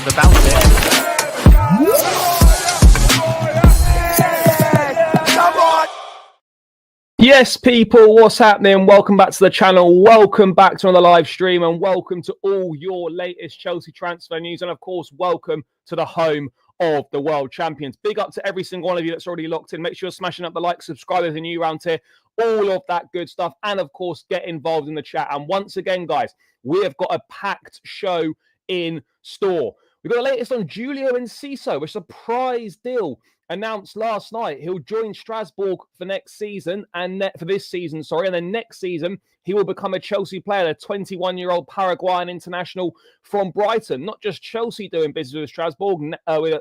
positive about it. Yes, people, what's happening? Welcome back to the channel. Welcome back to another live stream, and welcome to all your latest Chelsea transfer news. And of course, welcome to the home of the world champions. Big up to every single one of you that's already locked in. Make sure you're smashing up the like, subscribe if you're new around here, all of that good stuff. And of course, get involved in the chat. And once again, guys, we have got a packed show in store. We've got the latest on Julio Enciso, a surprise deal announced last night. He'll join Strasbourg for next season and then next season he will become a Chelsea player. The 21-year-old Paraguayan international from Brighton. Not just Chelsea doing business with Strasbourg,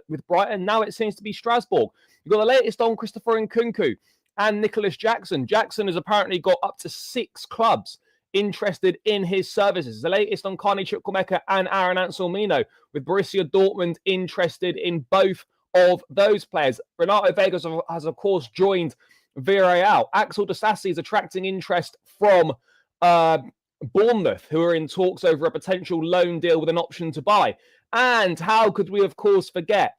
with Brighton. Now it seems to be Strasbourg. We've got the latest on Christopher Nkunku and Nicholas Jackson. Jackson has apparently got up to 6 clubs interested in his services. The latest on Carney Chukwuemeka and Aaron Anselmino, with Borussia Dortmund interested in both of those players. Renato Vega has, of course, joined Villarreal. Axel Disasi is attracting interest from Bournemouth, who are in talks over a potential loan deal with an option to buy. And how could we, of course, forget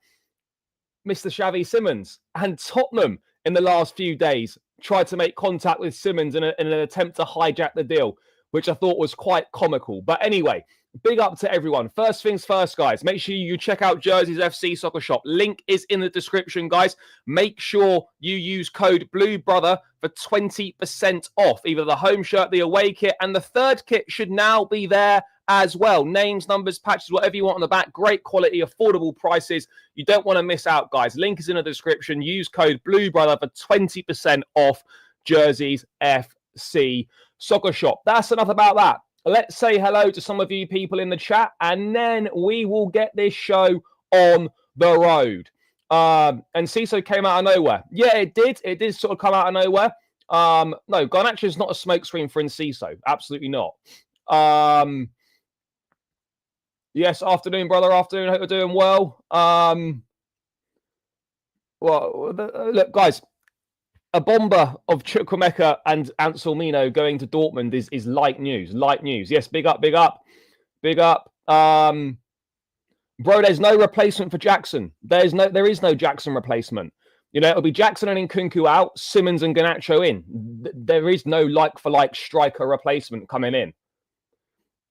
Mr. Xavi Simons? And Tottenham, in the last few days, tried to make contact with Simons in an attempt to hijack the deal, which I thought was quite comical. But anyway, big up to everyone. First things first, guys. Make sure you check out Jerseys FC Soccer Shop. Link is in the description, guys. Make sure you use code BLUEBROTHER for 20% off. Either the home shirt, the away kit, and the third kit should now be there as well. Names, numbers, patches, whatever you want on the back. Great quality, affordable prices. You don't want to miss out, guys. Link is in the description. Use code BLUEBROTHER for 20% off Jerseys FC Soccer Shop. That's enough about that. Let's say hello to some of you people in the chat, and then we will get this show on the road. Enciso came out of nowhere. Yeah, it did. It did sort of come out of nowhere. No, Garnacho is not a smokescreen for Enciso. Absolutely not. Yes, afternoon, brother. Afternoon. Hope you're doing well. Look, guys. A bomber of Chukwuemeka and Anselmino going to Dortmund is light news. Light news. Yes, big up, big up, big up. Bro, there's no replacement for Jackson. There is no Jackson replacement. You know, it'll be Jackson and Nkunku out, Simons and Garnacho in. There is no like-for-like striker replacement coming in.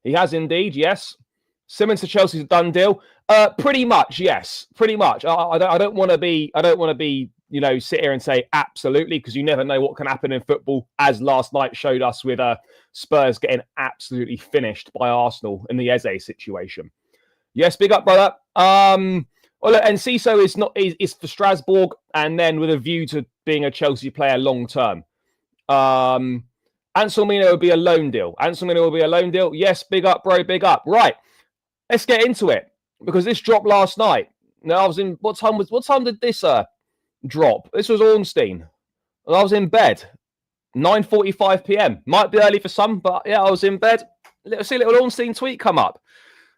He has indeed, yes. Simons to Chelsea's a done deal. Pretty much, yes. Pretty much. I don't want to be. You know, sit here and say absolutely, because you never know what can happen in football, as last night showed us with Spurs getting absolutely finished by Arsenal in the Eze situation. Yes, big up, brother. Well, look, Enciso is for Strasbourg, and then with a view to being a Chelsea player long term. Anselmino will be a loan deal. Anselmino will be a loan deal. Yes, big up, bro, big up. Right, let's get into it, because this dropped last night. Now, I was in, what time did this drop? This was Ornstein, and I was in bed. 9:45 p.m. Might be early for some, but yeah, I was in bed. See a little Ornstein tweet come up.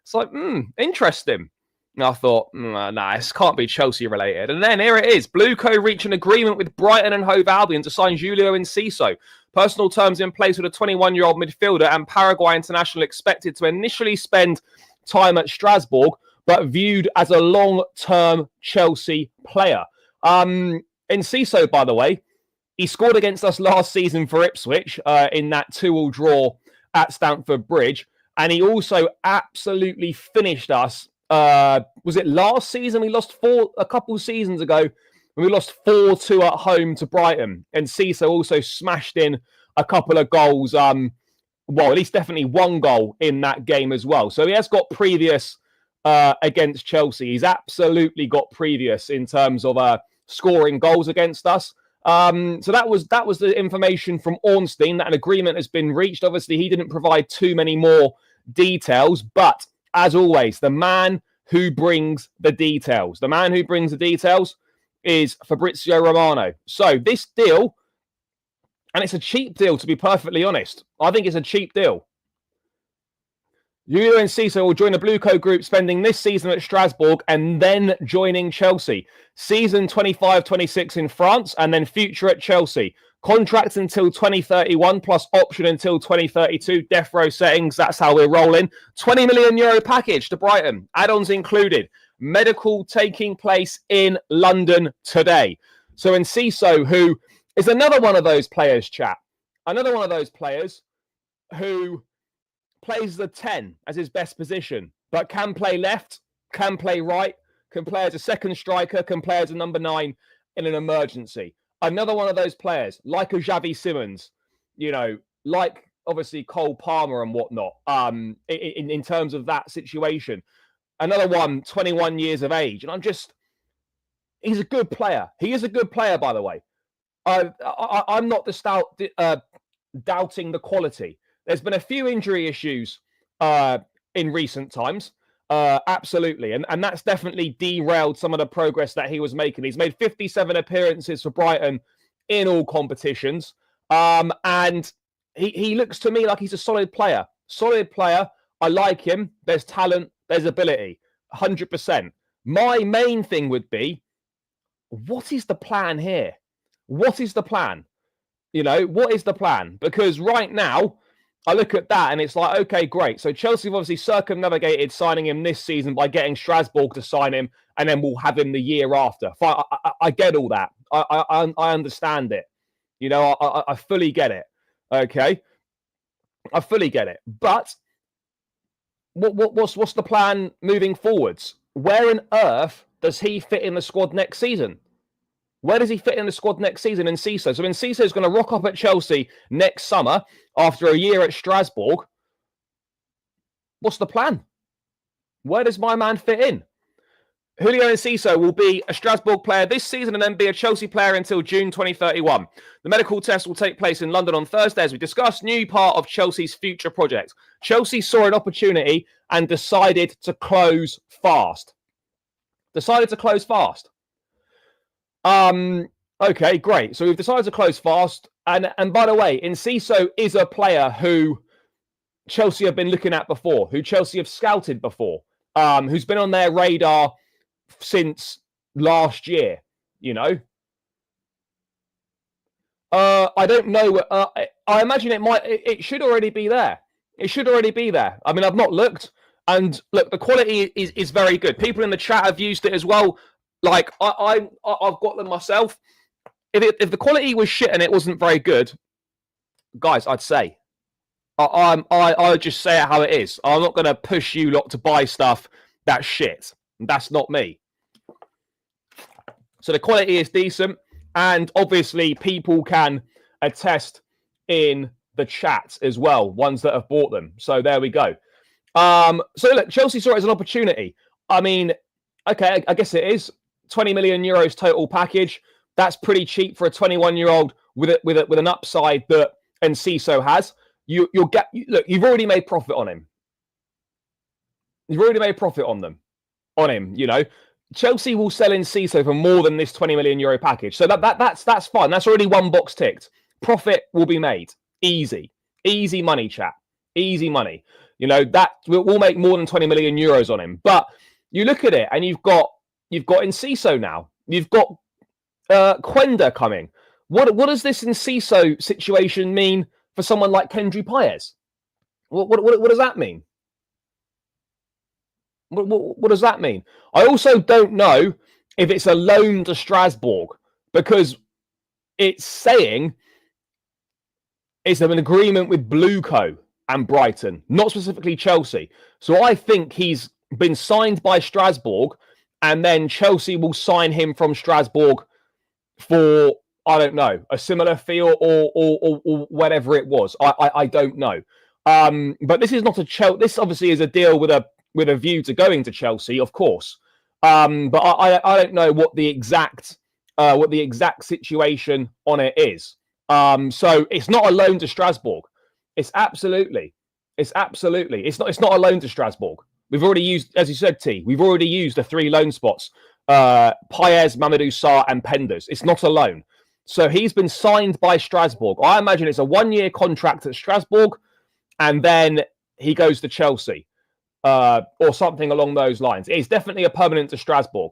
It's like, interesting. And I thought, nah, this can't be Chelsea related. And then here it is. Blueco reach an agreement with Brighton and Hove Albion to sign Julio Enciso. Personal terms in place with a 21-year-old midfielder and Paraguay international expected to initially spend time at Strasbourg, but viewed as a long-term Chelsea player. Enciso, by the way, he scored against us last season for Ipswich in that 2-2 draw at Stamford Bridge, and he also absolutely finished us. Was it last season? We lost a couple seasons ago, when we lost 4-2 at home to Brighton. Enciso also smashed in a couple of goals. Well, at least definitely one goal in that game as well. So he has got previous against Chelsea. He's absolutely got previous in terms of scoring goals against us. So that was the information from Ornstein, that an agreement has been reached. Obviously, he didn't provide too many more details, but as always, the man who brings the details. The man who brings the details is Fabrizio Romano. So this deal, and it's a cheap deal, to be perfectly honest. I think it's a cheap deal. Julio Enciso will join the Blueco group, spending this season at Strasbourg and then joining Chelsea. Season 25-26 in France and then future at Chelsea. Contract until 2031 plus option until 2032. Death row settings. That's how we're rolling. 20 million euro package to Brighton. Add-ons included. Medical taking place in London today. So Enciso, who is another one of those players, chat. Another one of those players who plays the 10 as his best position, but can play left, can play right, can play as a second striker, can play as a number 9 in an emergency. Another one of those players, like a Javi Simons, like obviously Cole Palmer and whatnot, in terms of that situation. Another one, 21 years of age. And he's a good player. He is a good player, by the way. I'm not doubting the quality. There's been a few injury issues in recent times. Absolutely. And that's definitely derailed some of the progress that he was making. He's made 57 appearances for Brighton in all competitions. And he looks to me like he's a solid player. Solid player. I like him. There's talent. There's ability. 100%. My main thing would be, what is the plan here? What is the plan? What is the plan? Because right now, I look at that and it's like, okay, great. So Chelsea have obviously circumnavigated signing him this season by getting Strasbourg to sign him, and then we'll have him the year after. Fine, I get all that. I understand it. I fully get it. Okay, I fully get it. But what's the plan moving forwards? Where on earth does he fit in the squad next season? Where does he fit in the squad next season? Enciso. So Enciso is going to rock up at Chelsea next summer after a year at Strasbourg. What's the plan? Where does my man fit in? Julio Enciso will be a Strasbourg player this season and then be a Chelsea player until June 2031. The medical test will take place in London on Thursday as we discuss new part of Chelsea's future project. Chelsea saw an opportunity and decided to close fast. Okay, great. So we've decided to close fast. And by the way, Enciso is a player who Chelsea have been looking at before, who Chelsea have scouted before, who's been on their radar since last year, I don't know. I imagine it should already be there. It should already be there. I mean, I've not looked. And look, the quality is very good. People in the chat have used it as well. Like, I've got them myself. If the quality was shit and it wasn't very good, guys, I'd say. I just say it how it is. I'm not going to push you lot to buy stuff that's shit. That's not me. So the quality is decent. And obviously, people can attest in the chat as well, ones that have bought them. So there we go. So look, Chelsea saw it as an opportunity. I mean, okay, I guess it is. 20 million euros total package. That's pretty cheap for a 21-year-old with an upside that Enciso has. You'll get. Look, you've already made profit on him. You've already made profit on him. Chelsea will sell Enciso for more than this 20 million euro package. So that's fine. That's already one box ticked. Profit will be made. Easy money, chat. Easy money. That we'll make more than 20 million euros on him. But you look at it and you've got Enciso now. You've got Quenda coming. What does this Enciso situation mean for someone like Kendry Paez? What does that mean? What does that mean? I also don't know if it's a loan to Strasbourg, because it's saying it's an agreement with Blueco and Brighton, not specifically Chelsea. So I think he's been signed by Strasbourg, and then Chelsea will sign him from Strasbourg for, I don't know, a similar fee or whatever it was. I don't know. But this is not a Chelsea. This obviously is a deal with a view to going to Chelsea, of course. But I don't know what the exact situation on it is. So it's not a loan to Strasbourg. It's absolutely. It's not a loan to Strasbourg. We've already used, as you said, T. We've already used the 3 loan spots: Paez, Mamadou Sarr, and Penders. It's not a loan. So he's been signed by Strasbourg. I imagine it's a 1-year contract at Strasbourg, and then he goes to Chelsea. Or something along those lines. It's definitely a permanent to Strasbourg.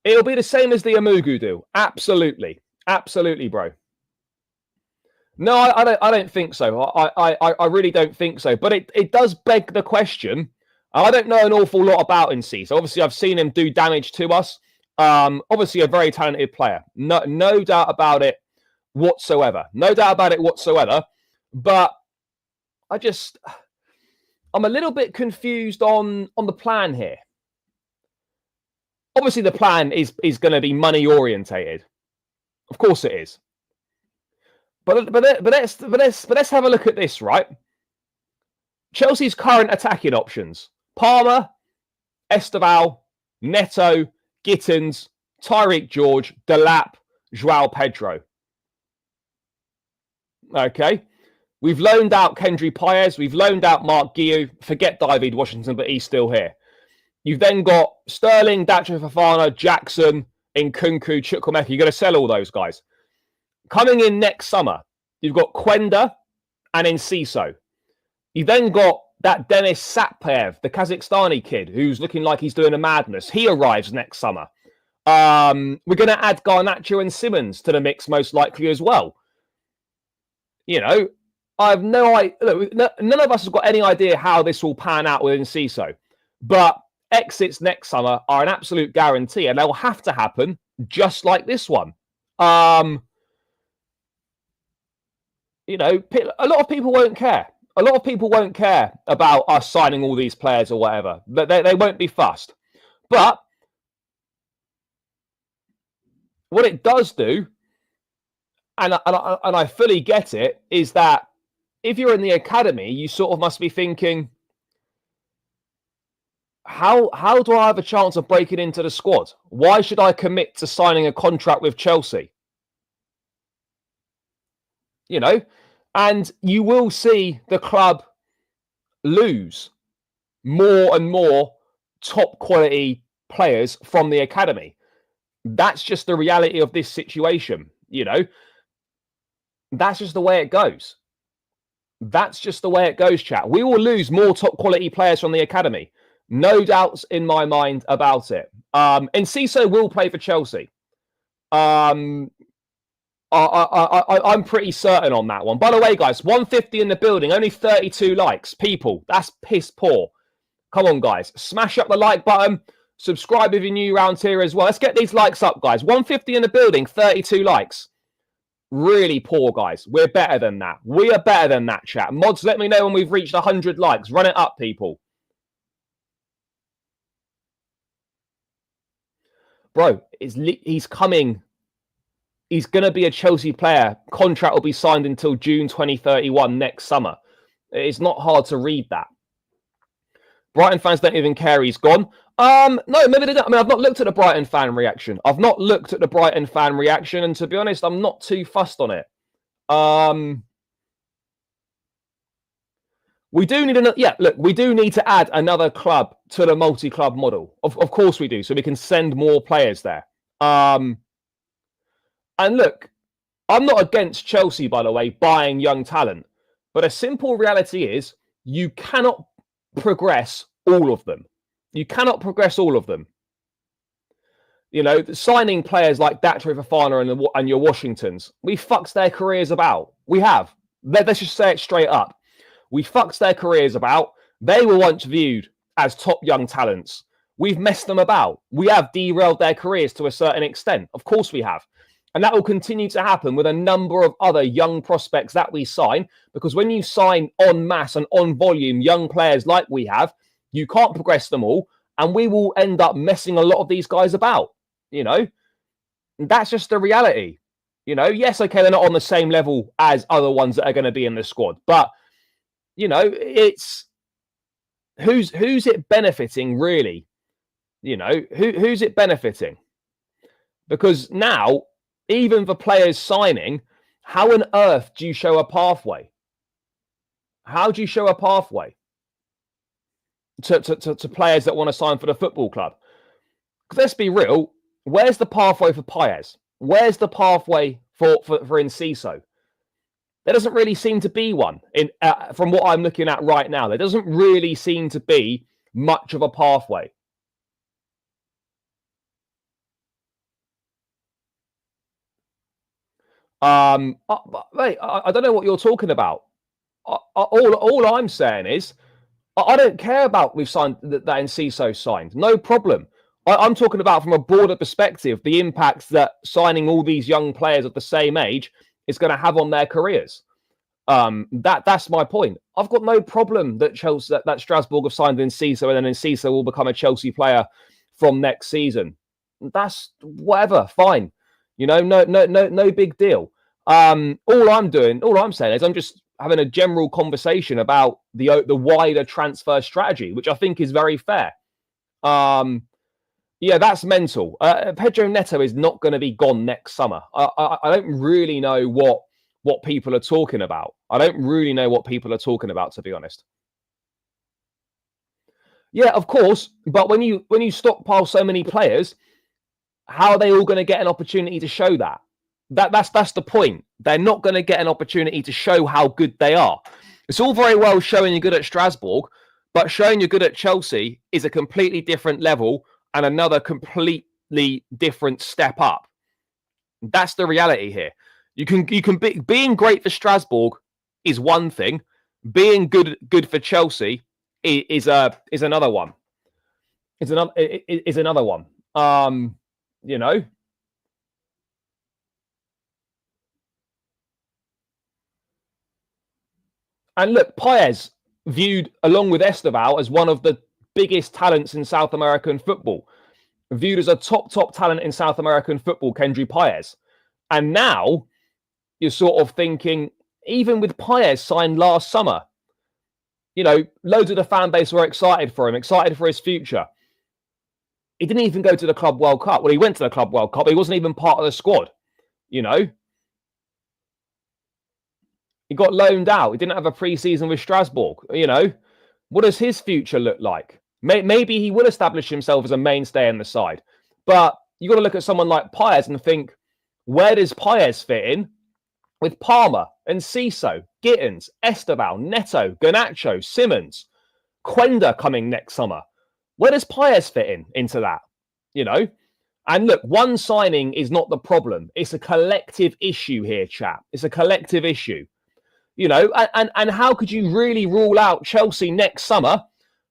It'll be the same as the Amugu deal. Absolutely, bro. No, I don't think so. I really don't think so. But it does beg the question. I don't know an awful lot about Enciso. Obviously, I've seen him do damage to us. Obviously, a very talented player. No doubt about it whatsoever. No doubt about it whatsoever. But I'm a little bit confused on the plan here. Obviously, the plan is going to be money orientated. Of course, it is. But let's have a look at this, right? Chelsea's current attacking options: Palmer, Esteval, Neto, Gittins, Tyreek George, Delap, Joao Pedro. Okay. We've loaned out Kendry Paez. We've loaned out Mark Guiu. Forget David Washington, but he's still here. You've then got Sterling, Datro Fofana, Jackson, Nkunku, Chukwuemeka. You're going to sell all those guys. Coming in next summer, you've got Quenda and Enciso. You've then got that Denis Satpaev, the Kazakhstani kid, who's looking like he's doing a madness. He arrives next summer. We're going to add Garnacho and Simons to the mix, most likely as well. You know, I have no idea. Look, none of us has got any idea how this will pan out with Enciso. But exits next summer are an absolute guarantee, and they'll have to happen just like this one. You know, a lot of people won't care. A lot of people won't care about us signing all these players or whatever. They won't be fussed. But what it does do, and I fully get it, is that if you're in the academy, you sort of must be thinking, how do I have a chance of breaking into the squad? Why should I commit to signing a contract with Chelsea? You know, and you will see the club lose more and more top quality players from the academy. That's just the reality of this situation. You know, that's just the way it goes. That's just the way it goes, chat. We will lose more top quality players from the academy. No doubts in my mind about it. Enciso will play for Chelsea. I'm pretty certain on that one. By the way, guys, 150 in the building, only 32 likes. People, that's piss poor. Come on, guys. Smash up the like button. Subscribe if you're new around here as well. Let's get these likes up, guys. 150 in the building, 32 likes. Really poor, guys. We're better than that. We are better than that, chat. Mods, let me know when we've reached 100 likes. Run it up, people. Bro, he's coming. He's going to be a Chelsea player. Contract will be signed until June 2031 next summer. It's not hard to read that. Brighton fans don't even care he's gone. No, maybe they don't. I mean, I've not looked at the Brighton fan reaction. And to be honest, I'm not too fussed on it. We do need we do need to add another club to the multi-club model. Of course we do, so we can send more players there. And look, I'm not against Chelsea, by the way, buying young talent. But a simple reality is you cannot progress all of them. You cannot progress all of them. You know, signing players like Datro Fofana and your Washingtons, we fucked their careers about. We have. Let's just say it straight up. We fucked their careers about. They were once viewed as top young talents. We've messed them about. We have derailed their careers to a certain extent. Of course we have. And that will continue to happen with a number of other young prospects that we sign. Because when you sign en masse and on volume young players like we have, you can't progress them all. And we will end up messing a lot of these guys about. You know, and that's just the reality. You know, yes, okay, they're not on the same level as other ones that are going to be in the squad. But, you know, it's who's it benefiting, really? You know, who's it benefiting? Because now, even for players signing, how on earth do you show a pathway? How do you show a pathway to players that want to sign for the football club? Because let's be real, where's the pathway for Paez? Where's the pathway for Enciso? There doesn't really seem to be one from what I'm looking at right now. There doesn't really seem to be much of a pathway. Mate, I don't know what you're talking about. All I'm saying is, I don't care about we've signed that Enciso signed. No problem. I'm talking about from a broader perspective, the impacts that signing all these young players of the same age is going to have on their careers. That's my point. I've got no problem that Chelsea that Strasbourg have signed Enciso and then Enciso will become a Chelsea player from next season. That's whatever, fine. No big deal. All I'm saying is I'm just having a general conversation about the wider transfer strategy, which I think is very fair. Yeah, that's mental. Pedro Neto is not going to be gone next summer. I don't really know what people are talking about. I don't really know what people are talking about, to be honest. Yeah, of course. But when you stockpile so many players, how are they all going to get an opportunity to show that? That's the point. They're not going to get an opportunity to show how good they are. It's all very well showing you're good at Strasbourg, but showing you're good at Chelsea is a completely different level and another completely different step up. That's the reality here. You can being great for Strasbourg is one thing. Being good for Chelsea is another one. Is another one. You know. And look, Paez viewed along with Esteval as one of the biggest talents in South American football. Viewed as a top talent in South American football, Kendry Paez. And now you're sort of thinking, even with Paez signed last summer, loads of the fan base were excited for him, excited for his future. He didn't even go to the Club World Cup. Well, he went to the Club World Cup, but he wasn't even part of the squad. He got loaned out. He didn't have a pre-season with Strasbourg. What does his future look like? Maybe he will establish himself as a mainstay in the side. But you got to look at someone like Paez and think, where does Paez fit in? With Palmer, Enciso, Gittins, Esteval, Neto, Garnacho, Simons, Quenda coming next summer. Where does Paez fit into that? And look, one signing is not the problem. It's a collective issue here, chap. It's a collective issue. And how could you really rule out Chelsea next summer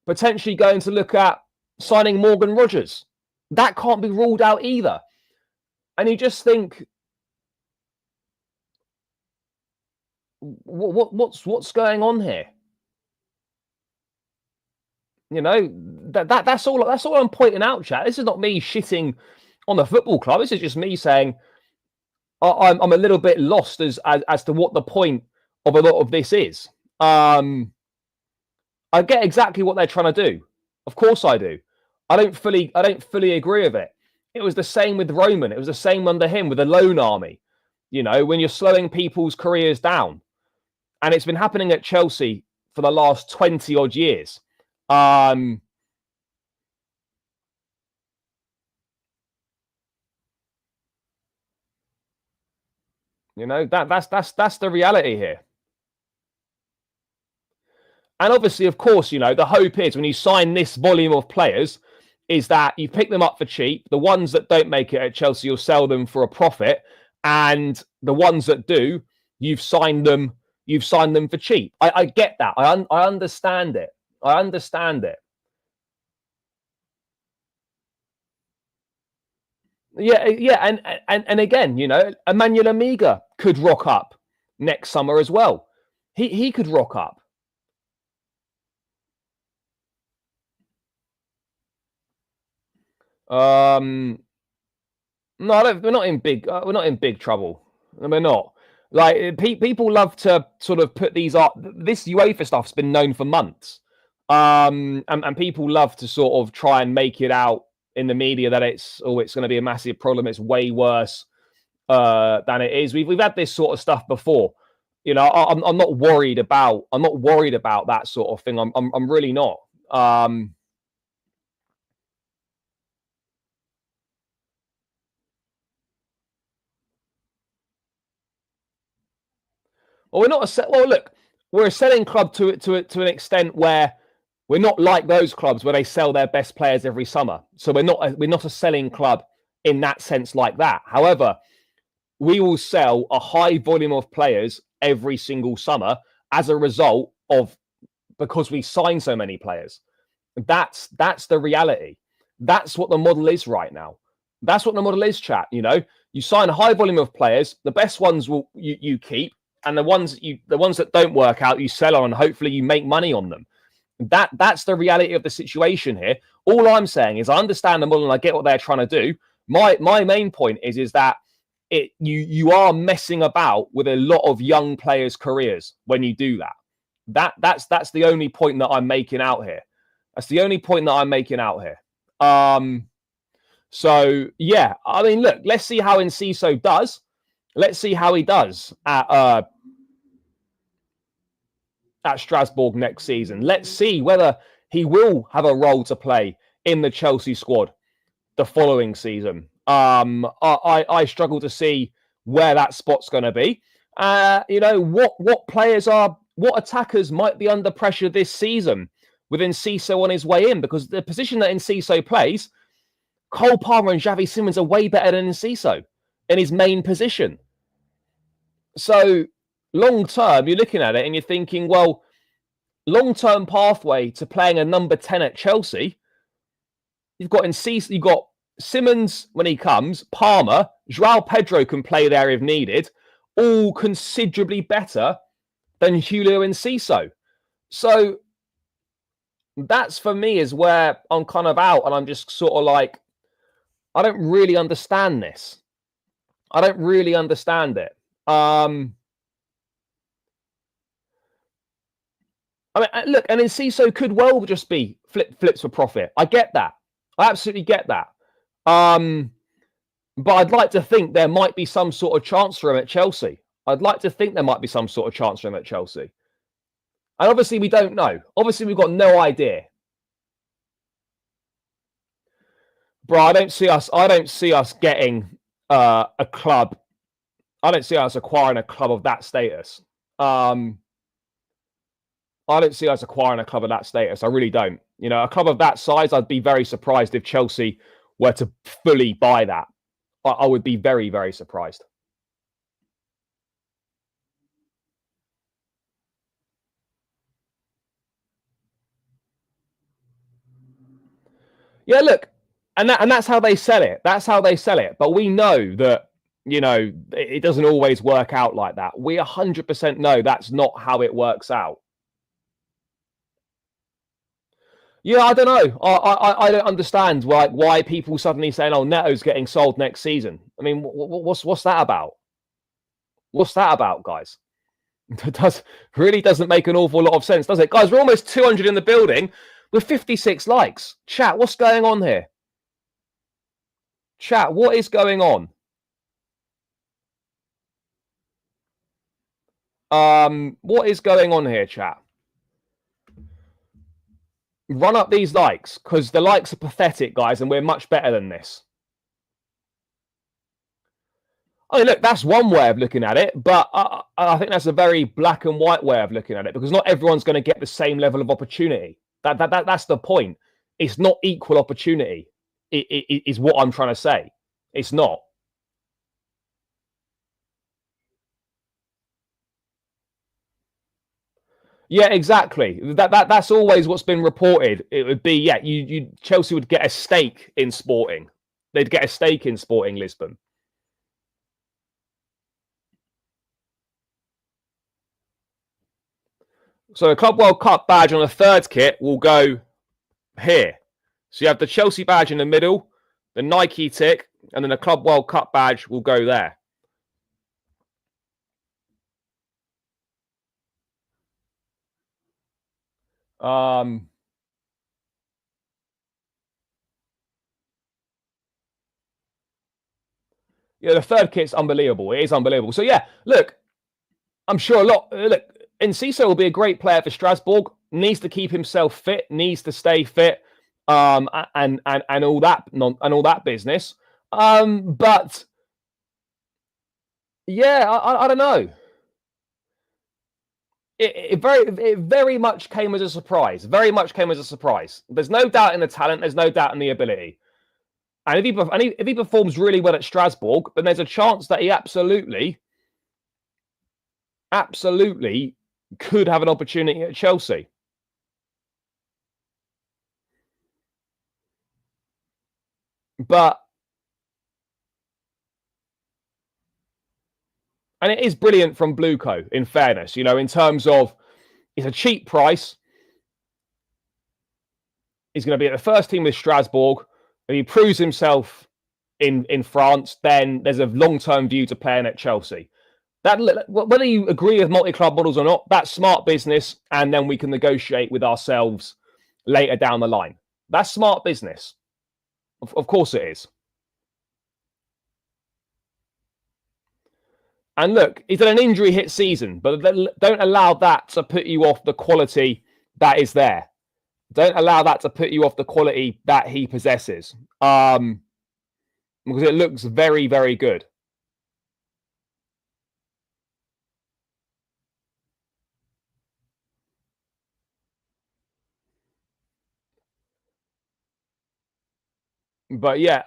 potentially going to look at signing Morgan Rogers? That can't be ruled out either. And you just think, what's going on here? That's all I'm pointing out, chat. This is not me shitting on the football club. This is just me saying I'm a little bit lost as to what the point of a lot of this is. I get exactly what they're trying to do. Of course I do. I don't fully agree with it. It was the same with Roman. It was the same under him with the loan army. When you're slowing people's careers down. And it's been happening at Chelsea for the last 20 odd years. That's the reality here. And obviously, of course, the hope is when you sign this volume of players is that you pick them up for cheap. The ones that don't make it at Chelsea, you'll sell them for a profit. And the ones that do, you've signed them for cheap. I get that. I understand it. I understand it. Yeah. And again, Emmanuel Amiga could rock up next summer as well. He could rock up. No, we're not in big trouble. We're not. Like people love to sort of put these up. This UEFA stuff's been known for months, and people love to sort of try and make it out in the media that it's going to be a massive problem. It's way worse than it is. We've had this sort of stuff before. I'm not worried about that sort of thing. I'm really not. Well, we're not look, we're a selling club to an extent where we're not like those clubs where they sell their best players every summer. So we're not a selling club in that sense like that. However, we will sell a high volume of players every single summer as a result of because we sign so many players. That's the reality. That's what the model is right now. That's what the model is, chat. You know, you sign a high volume of players. The best ones will you keep, and the ones that don't work out, you sell on, and hopefully you make money on them. That's the reality of the situation here. All I'm saying is I understand the model and I get what they're trying to do. My main point is that you are messing about with a lot of young players' careers when you do that. That's the only point that I'm making out here. That's the only point that I'm making out here. So yeah, I mean, look, let's see how Enciso does. Let's see how he does at Strasbourg next season. Let's see whether he will have a role to play in the Chelsea squad the following season. I struggle to see where that spot's going to be. You know, what attackers might be under pressure this season with Enciso on his way in, because the position that Enciso plays, Cole Palmer and Javi Simons are way better than Enciso in his main position. So long term, you're looking at it and you're thinking, well, long-term pathway to playing a number 10 at Chelsea, you've got Enciso, you've got Simons when he comes, Palmer, Joao Pedro can play there if needed, all considerably better than Julio Enciso. So that's for me is where I'm kind of out, and I'm just sort of like, I don't really understand this. I don't really understand it. I mean, look, and Enciso could well just be flips for profit. I get that. I absolutely get that. But I'd like to think there might be some sort of chance for him at Chelsea. I'd like to think there might be some sort of chance for him at Chelsea. And obviously we don't know. Obviously we've got no idea. Bro, I don't see us getting a club. I don't see us acquiring a club of that status. I don't see us acquiring a club of that status. I really don't. You know, a club of that size, I'd be very surprised if Chelsea were to fully buy that. I would be very, very surprised. Yeah, look, and that's how they sell it. That's how they sell it. But we know that, you know, it doesn't always work out like that. We 100% know that's not how it works out. Yeah, I don't know. I don't understand why people suddenly saying, "Oh, Neto's getting sold next season." I mean, what's that about? What's that about, guys? It really doesn't make an awful lot of sense, does it, guys? We're almost 200 in the building with 56 likes. Chat, what's going on here? Chat, what is going on? What is going on here, chat? Run up these likes, because the likes are pathetic, guys, and we're much better than this. I mean, look, that's one way of looking at it, but I think that's a very black and white way of looking at it, because not everyone's going to get the same level of opportunity. That's the point. It's not equal opportunity, is what I'm trying to say. It's not. Yeah, exactly. That's always what's been reported. It would be, yeah, Chelsea would get a stake in Sporting. They'd get a stake in Sporting Lisbon. So the Club World Cup badge on a third kit will go here. So you have the Chelsea badge in the middle, the Nike tick, and then the Club World Cup badge will go there. Yeah, the third kit's unbelievable. It is unbelievable. So yeah, look, I'm sure look, Enciso will be a great player for Strasbourg. Needs to keep himself fit, needs to stay fit, and all that business. But yeah, I don't know. It very much came as a surprise. Very much came as a surprise. There's no doubt in the talent. There's no doubt in the ability. And if he performs really well at Strasbourg, then there's a chance that he absolutely could have an opportunity at Chelsea. And it is brilliant from Blueco, in fairness, in terms of it's a cheap price. He's going to be at the first team with Strasbourg. If he proves himself in France, then there's a long-term view to playing at Chelsea. Whether you agree with multi-club models or not, that's smart business, and then we can negotiate with ourselves later down the line. That's smart business. Of course it is. And look, he's had an injury-hit season, but don't allow that to put you off the quality that is there. Don't allow that to put you off the quality that he possesses. Because it looks very, very good. But yeah,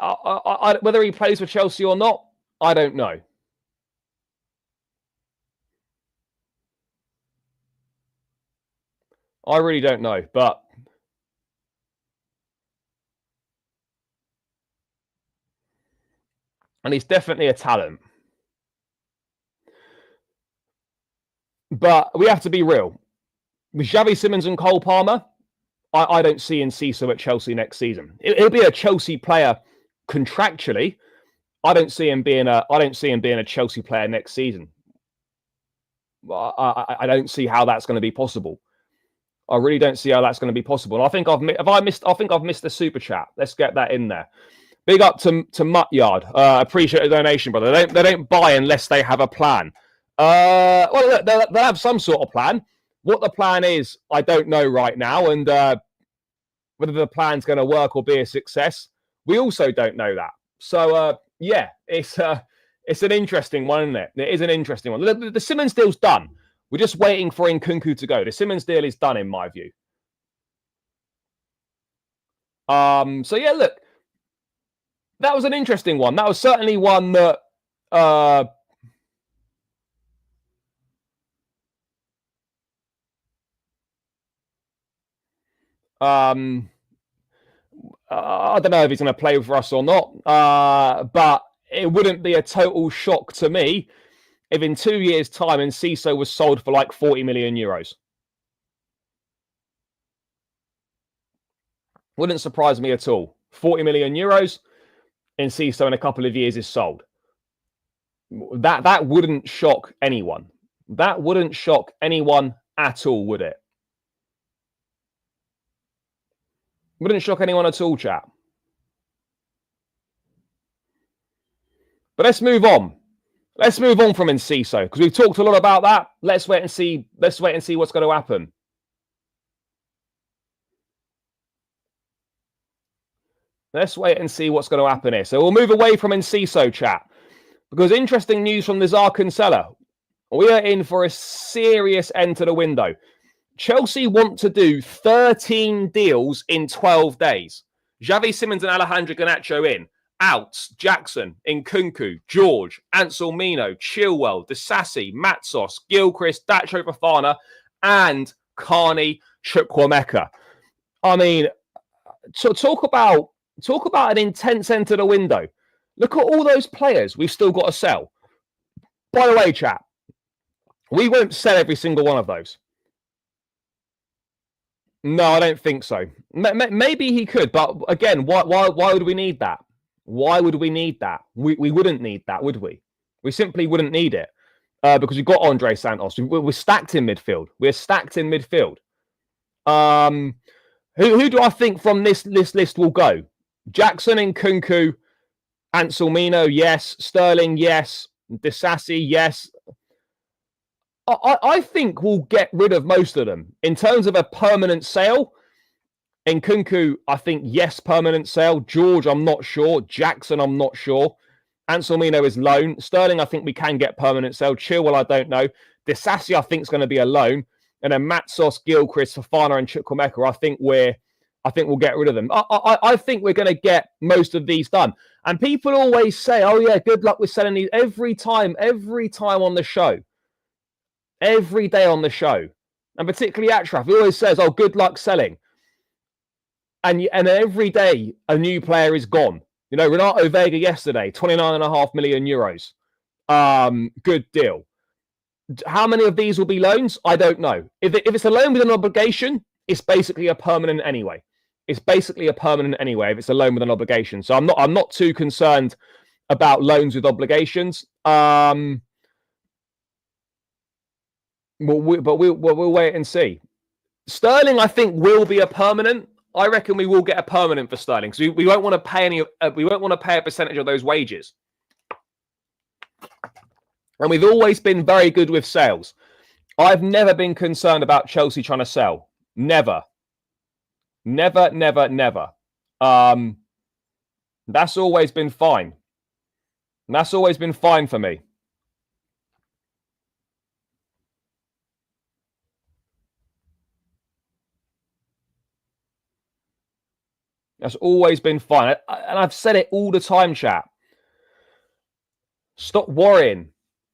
whether he plays for Chelsea or not, I don't know. I really don't know, but and he's definitely a talent. But we have to be real. With Javi Simons and Cole Palmer, I don't see Enciso at Chelsea next season. He'll be a Chelsea player contractually. I don't see him being a Chelsea player next season. I don't see how that's going to be possible. I really don't see how that's going to be possible. And I think I've missed the super chat. Let's get that in there. Big up to Mutyard. Appreciate the donation, brother. They don't buy unless they have a plan. Well, they'll have some sort of plan. What the plan is, I don't know right now, and whether the plan's going to work or be a success, we also don't know that. So yeah, it's an interesting one, isn't it? It is an interesting one. The Simons deal's done. We're just waiting for Nkunku to go. The Simons deal is done, in my view. So yeah, look, that was an interesting one. That was certainly one that I don't know if he's going to play for us or not, but it wouldn't be a total shock to me if in 2 years' time Enciso was sold for like 40 million euros. Wouldn't surprise me at all. 40 million euros, Enciso in a couple of years is sold. That wouldn't shock anyone. That wouldn't shock anyone at all, would it? Wouldn't shock anyone at all, chat. But let's move on. Let's move on from Enciso, because we've talked a lot about that. Let's wait and see. Let's wait and see what's going to happen. Let's wait and see what's going to happen here. So we'll move away from Enciso, chat, because interesting news from the Zarkan seller. We are in for a serious end to the window. Chelsea want to do 13 deals in 12 days. Javi Simons and Alejandro Garnacho in. Outs, Jackson, Nkunku, George, Anselmino, Chilwell, Disasi, Matsos, Gilchrist, Dacho Fofana, and Carney Chukwuemeka. I mean, talk about an intense end to the window. Look at all those players we've still got to sell. By the way, chat, we won't sell every single one of those. No, I don't think so. Maybe he could, but again, why would we need that? Why would we need that? We wouldn't need that, would we? We simply wouldn't need it because we've got Andre Santos. We're stacked in midfield. We're stacked in midfield. Who do I think from this list will go? Jackson, Nkunku, Anselmino, yes. Sterling, yes. Disasi, yes. I think we'll get rid of most of them. In terms of a permanent sale, Nkunku, I think, yes, permanent sale. George, I'm not sure. Jackson, I'm not sure. Anselmino is loan. Sterling, I think we can get permanent sale. Chilwell, I don't know. Disasi, I think, is going to be a loan. And then Matsos, Gilchrist, Fofana, and Chukwuemeka, I think we're I think we'll get rid of them. I think we're going to get most of these done. And people always say, oh, yeah, good luck with selling these every time on the show. Every day on the show. And particularly Achraf, he always says, oh, good luck selling. And every day a new player is gone. You know, Renato Vega yesterday, 29.5 million euros. Good deal. How many of these will be loans? I don't know. If it's a loan with an obligation, it's basically a permanent anyway. It's basically a permanent anyway if it's a loan with an obligation. So I'm not too concerned about loans with obligations. But we'll wait and see. Sterling, I think, will be a permanent. I reckon we will get a permanent for Sterling because we won't want to pay we won't want to pay a percentage of those wages. And we've always been very good with sales. I've never been concerned about Chelsea trying to sell. Never. Never, never, never. That's always been fine. That's always been fine for me. That's always been fine. And I've said it all the time, chat. Stop worrying.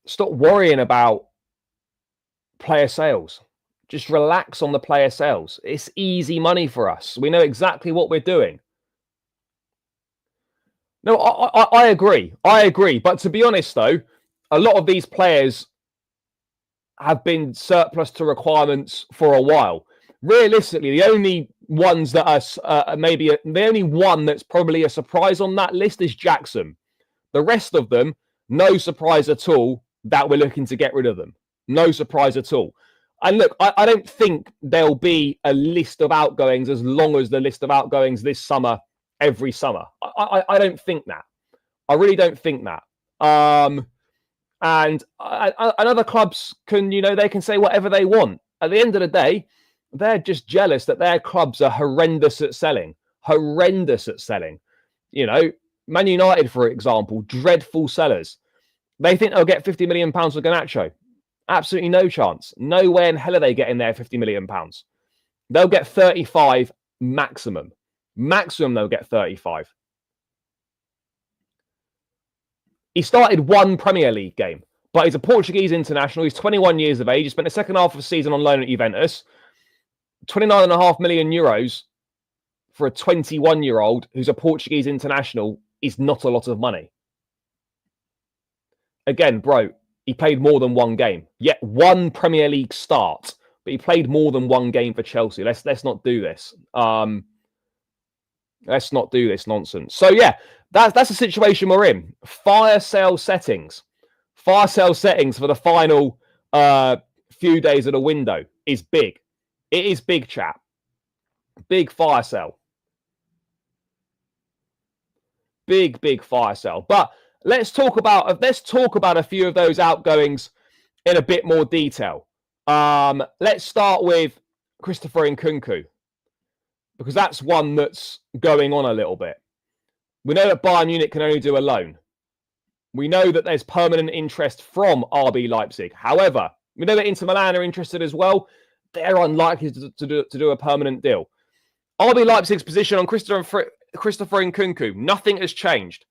Stop worrying about player sales. Just relax on the player sales. It's easy money for us. We know exactly what we're doing. No, I agree. I agree. But to be honest, though, a lot of these players have been surplus to requirements for a while. Realistically, the only ones that are the only one that's probably a surprise on that list is Jackson. The rest of them, no surprise at all that we're looking to get rid of them. No surprise at all. And look, I don't think there'll be a list of outgoings as long as the list of outgoings this summer, every summer. I don't think that. I really don't think that. And other clubs can, they can say whatever they want. At the end of the day, they're just jealous that their clubs are horrendous at selling. Horrendous at selling. Man United, for example, dreadful sellers. They think they'll get £50 million for Garnacho. Absolutely no chance. No way in hell are they getting their £50 million. They'll get 35 maximum. Maximum they'll get 35. He started one Premier League game, but he's a Portuguese international. He's 21 years of age. He spent the second half of the season on loan at Juventus. 29.5 million euros for a 21-year-old who's a Portuguese international is not a lot of money. Again, bro, he played more than one game. Yet one Premier League start, but he played more than one game for Chelsea. Let's not do this. Let's not do this nonsense. So yeah, that's the situation we're in. Fire sale settings. Fire sale settings for the final few days of the window is big. It is big, chat. Big fire sale. Big fire sale. But let's talk about a few of those outgoings in a bit more detail. Let's start with Christopher Nkunku, because that's one that's going on a little bit. We know that Bayern Munich can only do a loan. We know that there's permanent interest from RB Leipzig. However, we know that Inter Milan are interested as well. They're unlikely to do a permanent deal. RB Leipzig's position on Christopher Nkunku, nothing has changed.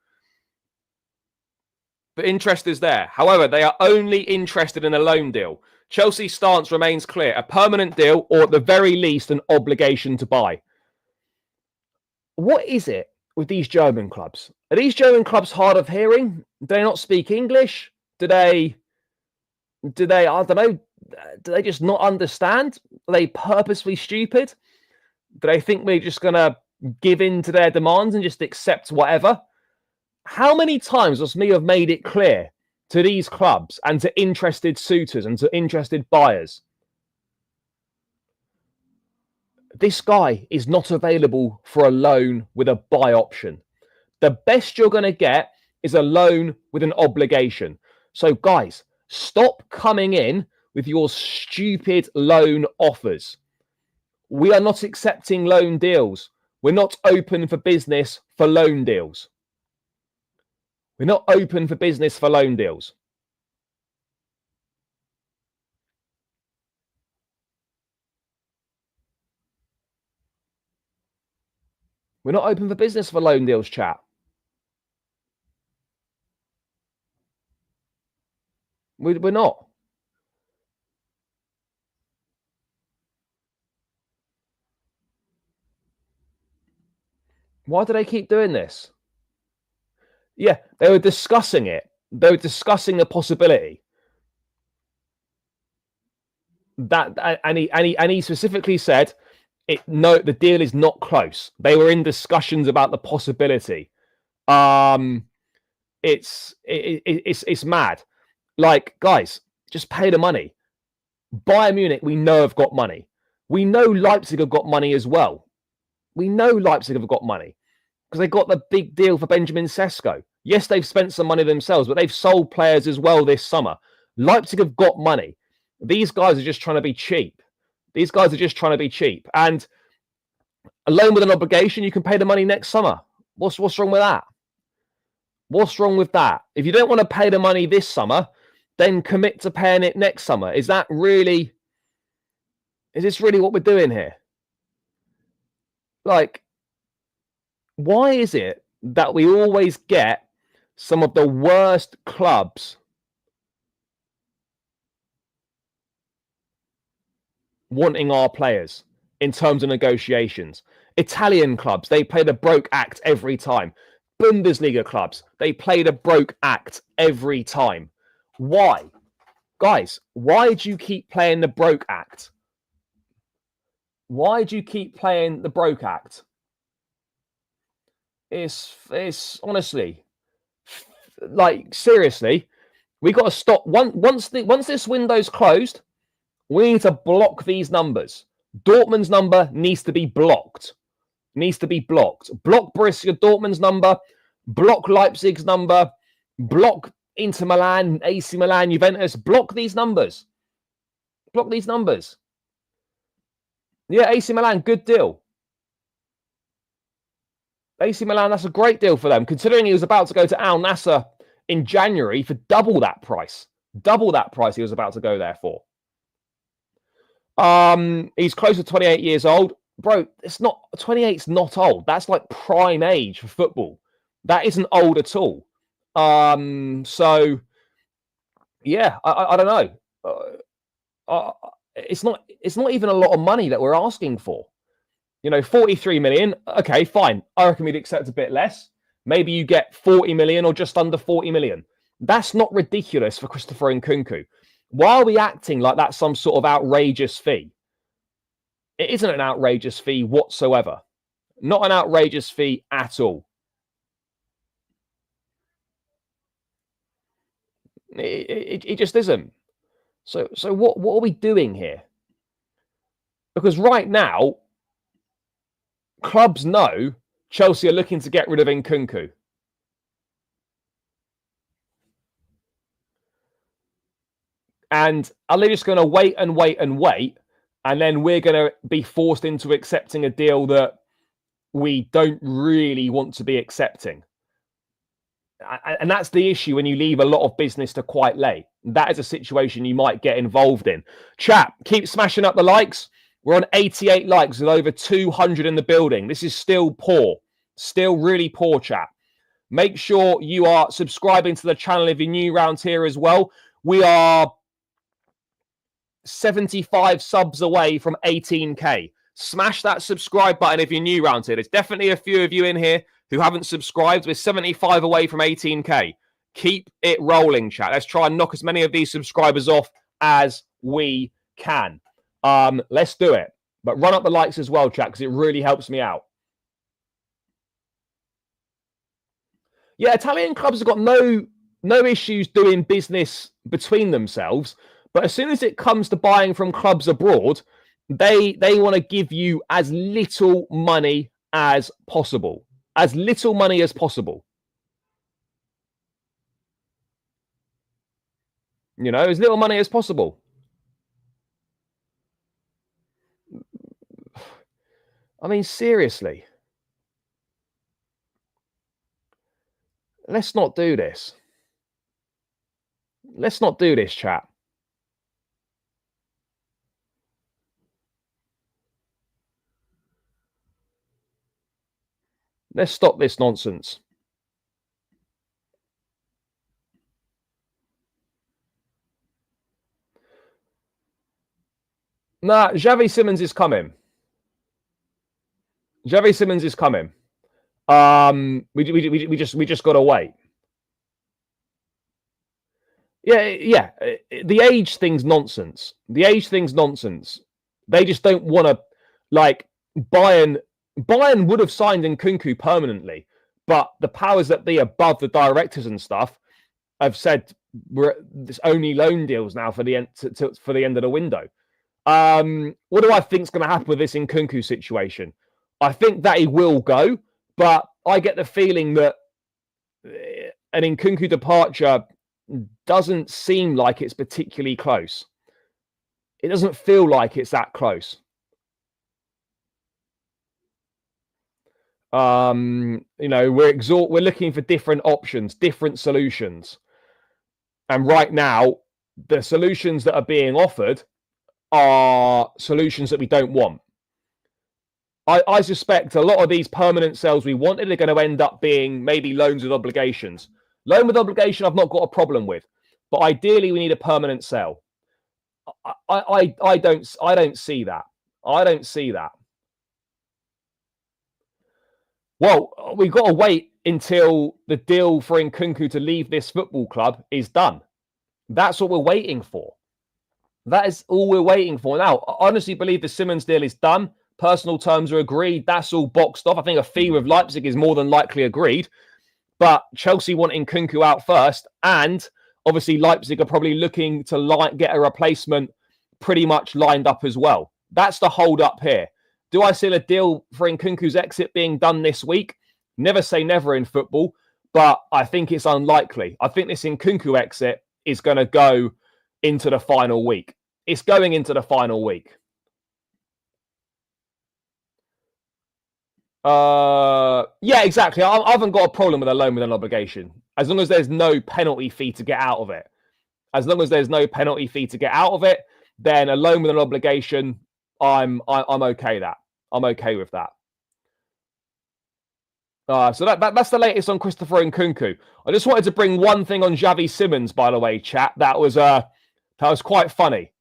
But interest is there. However, they are only interested in a loan deal. Chelsea's stance remains clear. A permanent deal, or at the very least, an obligation to buy. What is it with these German clubs? Are these German clubs hard of hearing? Do they not speak English? Do they, I don't know, do they just not understand? Are they purposely stupid? Do they think we're just going to give in to their demands and just accept whatever? How many times must me have made it clear to these clubs and to interested suitors and to interested buyers? This guy is not available for a loan with a buy option. The best you're going to get is a loan with an obligation. So guys, stop coming in with your stupid loan offers. We are not accepting loan deals. We're not open for business for loan deals. We're not open for business for loan deals. We're not open for business for loan deals, chat. We're not. Why do they keep doing this? Yeah, they were discussing it. They were discussing the possibility. And he specifically said, no, the deal is not close. They were in discussions about the possibility. It's mad. Like, guys, just pay the money. Bayern Munich, we know have got money. We know Leipzig have got money as well. We know Leipzig have got money because they got the big deal for Benjamin Sesko. Yes, they've spent some money themselves, but they've sold players as well this summer. Leipzig have got money. These guys are just trying to be cheap. These guys are just trying to be cheap. And a loan with an obligation, you can pay the money next summer. What's wrong with that? What's wrong with that? If you don't want to pay the money this summer, then commit to paying it next summer. Is this really what we're doing here? Like, why is it that we always get some of the worst clubs wanting our players in terms of negotiations? Italian clubs, they play the broke act every time. Bundesliga clubs, they play the broke act every time. Why? Guys, why do you keep playing the broke act? Why do you keep playing the broke act? It's honestly, like, seriously, we got to stop. Once this window's closed, we need to block these numbers. Dortmund's number needs to be blocked. Block Borussia Dortmund's number. Block Leipzig's number. Block Inter Milan, AC Milan, Juventus. Block these numbers. Block these numbers. Yeah, AC Milan, good deal. AC Milan, that's a great deal for them, considering he was about to go to Al Nassr in January for double that price. Double that price he was about to go there for. He's close to 28 years old. Bro, it's not 28's not old. That's like prime age for football. That isn't old at all. So yeah, I don't know. It's not even a lot of money that we're asking for. 43 million. Okay, fine. I reckon we'd accept a bit less. Maybe you get 40 million or just under 40 million. That's not ridiculous for Christopher Nkunku. Why are we acting like that's some sort of outrageous fee? It isn't an outrageous fee whatsoever. Not an outrageous fee at all. It just isn't. So what are we doing here? Because right now, clubs know Chelsea are looking to get rid of Nkunku. And are they just going to wait and wait and wait? And then we're going to be forced into accepting a deal that we don't really want to be accepting. And that's the issue when you leave a lot of business to quite late. That is a situation you might get involved in. Chat, keep smashing up the likes. We're on 88 likes with over 200 in the building. This is still poor. Still really poor, chat. Make sure you are subscribing to the channel if you're new around here as well. We are 75 subs away from 18k. Smash that subscribe button if you're new around here. There's definitely a few of you in here who haven't subscribed. We're 75 away from 18k. Keep it rolling, chat. Let's try and knock as many of these subscribers off as we can. Let's do it. But run up the likes as well, chat, because it really helps me out. Yeah, Italian clubs have got no issues doing business between themselves. But as soon as it comes to buying from clubs abroad, they want to give you as little money as possible. As little money as possible. As little money as possible. I mean, seriously. Let's not do this. Let's not do this, chat. Let's stop this nonsense. Nah, Javi Simons is coming. Javi Simons is coming. We just got to wait. Yeah. The age thing's nonsense. The age thing's nonsense. They just don't want to, like, Bayern would have signed Nkunku permanently, but the powers that be above the directors and stuff have said it's only loan deals now for the end for the end of the window. What do I think is going to happen with this Nkunku situation? I think that he will go, but I get the feeling that an Nkunku departure doesn't seem like it's particularly close. It doesn't feel like it's that close. You know, we're looking for different options, different solutions. And right now, the solutions that are being offered are solutions that we don't want. I suspect a lot of these permanent sales we wanted are going to end up being maybe loans with obligations. Loan with obligation, I've not got a problem with, but ideally we need a permanent sale. I don't see that. I don't see that. Well, we've got to wait until the deal for Nkunku to leave this football club is done. That's what we're waiting for. That is all we're waiting for. Now, I honestly believe the Simons deal is done. Personal terms are agreed. That's all boxed off. I think a fee with Leipzig is more than likely agreed. But Chelsea want Nkunku out first. And obviously, Leipzig are probably looking to get a replacement pretty much lined up as well. That's the hold up here. Do I see a deal for Nkunku's exit being done this week? Never say never in football, but I think it's unlikely. I think this Nkunku exit is going to go into the final week. It's going into the final week. Yeah, exactly. I haven't got a problem with a loan with an obligation. As long as there's no penalty fee to get out of it. As long as there's no penalty fee to get out of it, then a loan with an obligation, I'm okay that. I'm okay with that. So that's the latest on Christopher Nkunku. I just wanted to bring one thing on Javi Simons, by the way, chat. That was quite funny.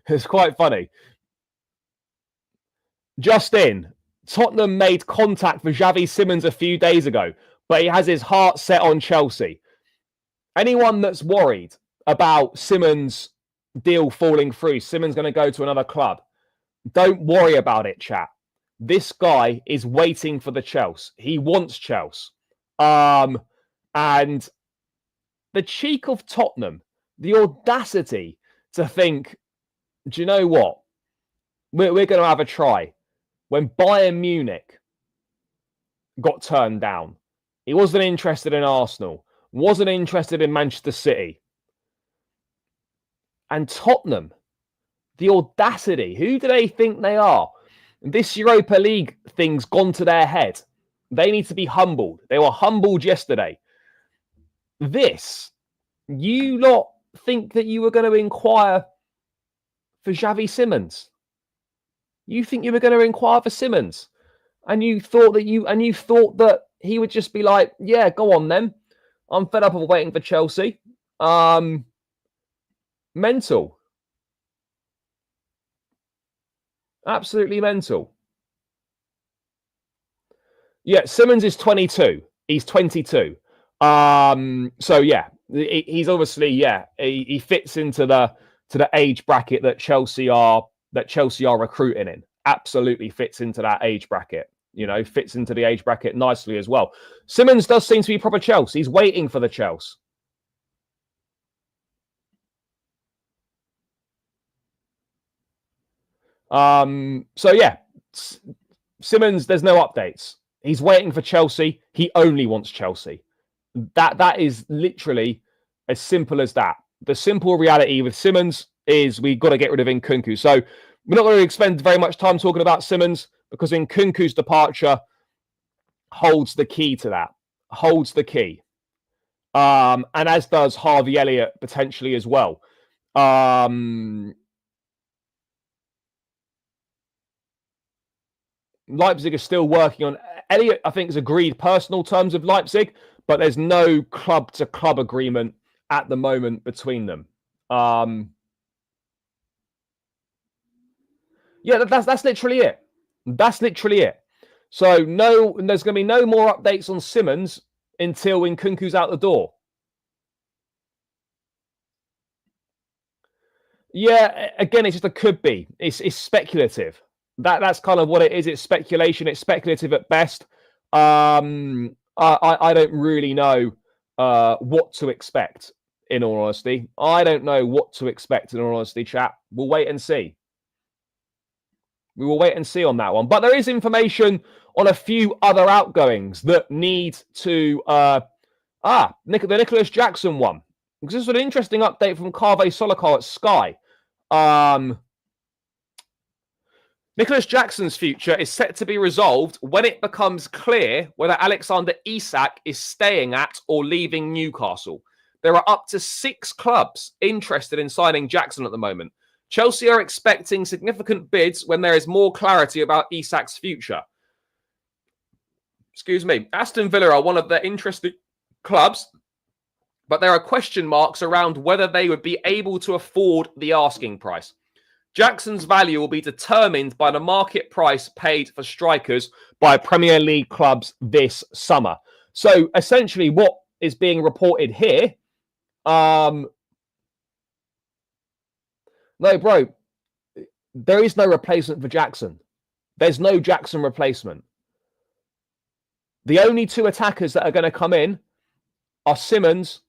It's quite funny. Just in, Tottenham made contact for Javi Simons a few days ago, but he has his heart set on Chelsea. Anyone that's worried about Simons' deal falling through, Simons going to go to another club, don't worry about it, chat. This guy is waiting for the Chelsea. He wants Chelsea. And the cheek of Tottenham, the audacity to think, do you know what? We're going to have a try. When Bayern Munich got turned down, he wasn't interested in Arsenal, wasn't interested in Manchester City. And Tottenham, the audacity, who do they think they are? This Europa League thing's gone to their head. They need to be humbled. They were humbled yesterday. You lot think that you were going to inquire for Javi Simons? You think you were going to inquire for Simons? And you thought that he would just be like, yeah, go on then. I'm fed up of waiting for Chelsea. Mental. Absolutely mental. Yeah, Simons is 22. He's 22. So yeah, he's obviously he fits into the age bracket that Chelsea are recruiting in. Absolutely fits into that age bracket. You know, fits into the age bracket nicely as well. Simons does seem to be proper Chelsea. He's waiting for the Chelsea. So yeah, Simons, there's no updates. He's waiting for Chelsea. He only wants Chelsea. That is literally as simple as that. The simple reality with Simons is we've got to get rid of Nkunku. So we're not going to spend very much time talking about Simons because Nkunku's departure holds the key to that. Holds the key. And as does Harvey Elliott potentially as well. Leipzig is still working on. Elliot, I think, has agreed personal terms with Leipzig, but there's no club-to-club agreement at the moment between them. Yeah, that's literally it. That's literally it. So there's going to be no more updates on Simons until Nkunku's out the door. Yeah, again, it's just a could be. It's speculative. That's kind of what it is. It's speculation. It's speculative at best. I don't really know what to expect. In all honesty, I don't know what to expect. In all honesty, chat. We'll wait and see. We will wait and see on that one. But there is information on a few other outgoings that need to... the Nicholas Jackson one. Because this was an interesting update from Kaveh Solakar at Sky. Nicholas Jackson's future is set to be resolved when it becomes clear whether Alexander Isak is staying at or leaving Newcastle. There are up to 6 clubs interested in signing Jackson at the moment. Chelsea are expecting significant bids when there is more clarity about Isak's future. Excuse me. Aston Villa are one of the interested clubs, but there are question marks around whether they would be able to afford the asking price. Jackson's value will be determined by the market price paid for strikers by Premier League clubs this summer. So essentially what is being reported here... No, bro, there is no replacement for Jackson. There's no Jackson replacement. The only 2 attackers that are going to come in are Simons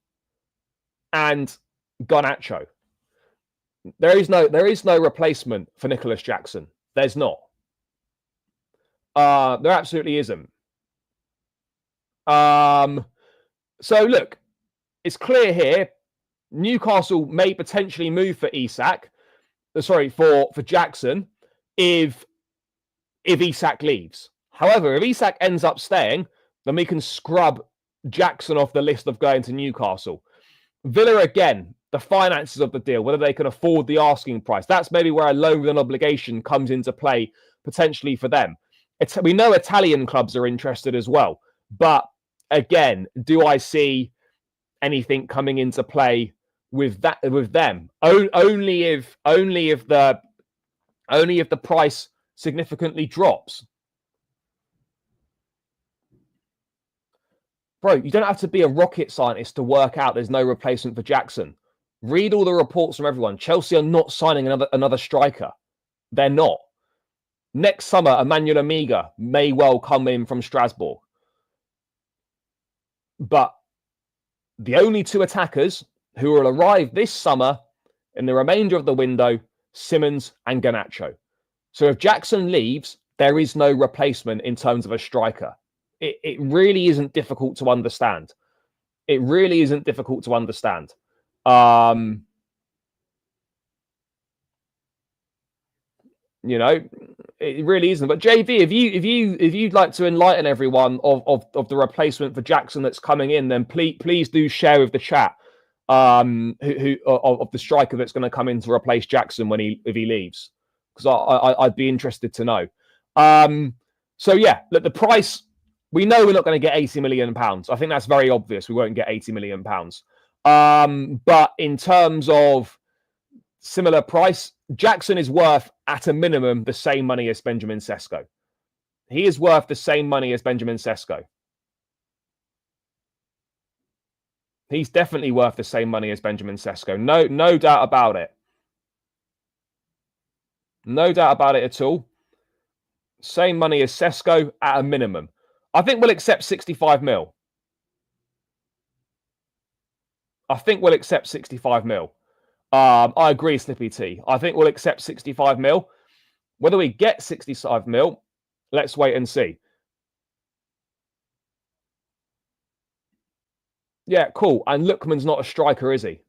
and Garnacho. There is no replacement for Nicholas Jackson. There's not. There absolutely isn't. So look, it's clear here. Newcastle may potentially move for Isak. For Jackson, if Isak leaves. However, if Isak ends up staying, then we can scrub Jackson off the list of going to Newcastle. Villa, again, the finances of the deal, whether they can afford the asking price. That's maybe where a loan with an obligation comes into play, potentially for them. We know Italian clubs are interested as well. But again, do I see anything coming into play with them? Only if the price significantly drops. Bro, you don't have to be a rocket scientist to work out there's no replacement for Jackson. Read all the reports from everyone. Chelsea are not signing another striker. They're not. Next summer, Emmanuel Amiga may well come in from Strasbourg. But the only 2 attackers who will arrive this summer in the remainder of the window, Simons and Garnacho. So if Jackson leaves, there is no replacement in terms of a striker. It really isn't difficult to understand. It really isn't difficult to understand. You know, it really isn't. But JV, if you'd like to enlighten everyone of the replacement for Jackson that's coming in, then please do share with the chat of the striker that's going to come in to replace Jackson if he leaves, because I'd be interested to know. So yeah, look, the price, we know we're not going to get £80 million. I think that's very obvious. We won't get £80 million. But in terms of similar price, Jackson is worth, at a minimum, the same money as Benjamin Sesko. He is worth the same money as Benjamin Sesko. He's definitely worth the same money as Benjamin Sesko. No doubt about it. No doubt about it at all. Same money as Sesko at a minimum. I think we'll accept 65 mil. I think we'll accept 65 mil. I agree, Slippy T. I think we'll accept 65 mil. Whether we get 65 mil, let's wait and see. Yeah, cool. And Lookman's not a striker, is he?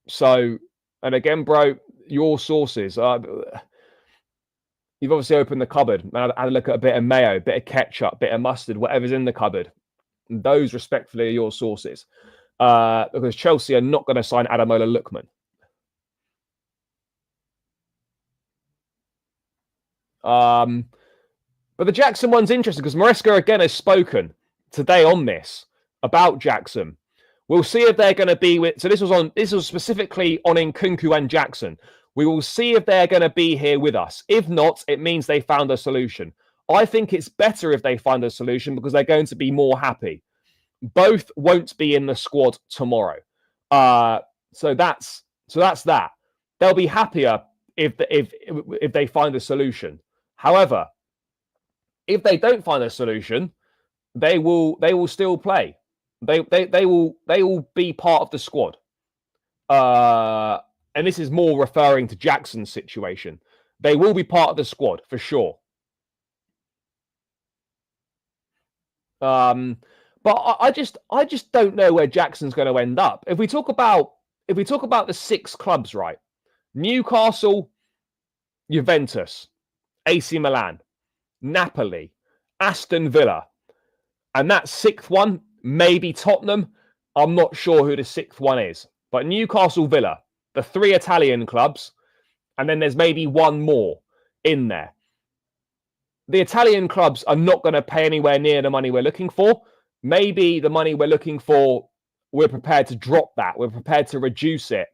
So, and again, bro, your sources. You've obviously opened the cupboard and had a look at a bit of mayo, a bit of ketchup, a bit of mustard, whatever's in the cupboard. Those, respectfully, are your sources. Because Chelsea are not going to sign Ademola Lookman. But the Jackson one's interesting because Maresca again has spoken today on this about Jackson. We'll see if they're going to be with. So this was specifically on Nkunku and Jackson. We will see if they're going to be here with us. If not, it means they found a solution. I think it's better if they find a solution because they're going to be more happy. Both won't be in the squad tomorrow. So that's that. They'll be happier if they find a solution. However, if they don't find a solution, they will still play. They will be part of the squad. And this is more referring to Jackson's situation. They will be part of the squad for sure. But I just don't know where Jackson's going to end up. If we talk about the 6 clubs, right? Newcastle, Juventus, AC Milan, Napoli, Aston Villa, and that 6th one, maybe Tottenham. I'm not sure who the 6th one is, but Newcastle, Villa, the 3 Italian clubs, and then there's maybe one more in there. The Italian clubs are not going to pay anywhere near the money we're looking for. Maybe the money we're looking for, we're prepared to drop that. We're prepared to reduce it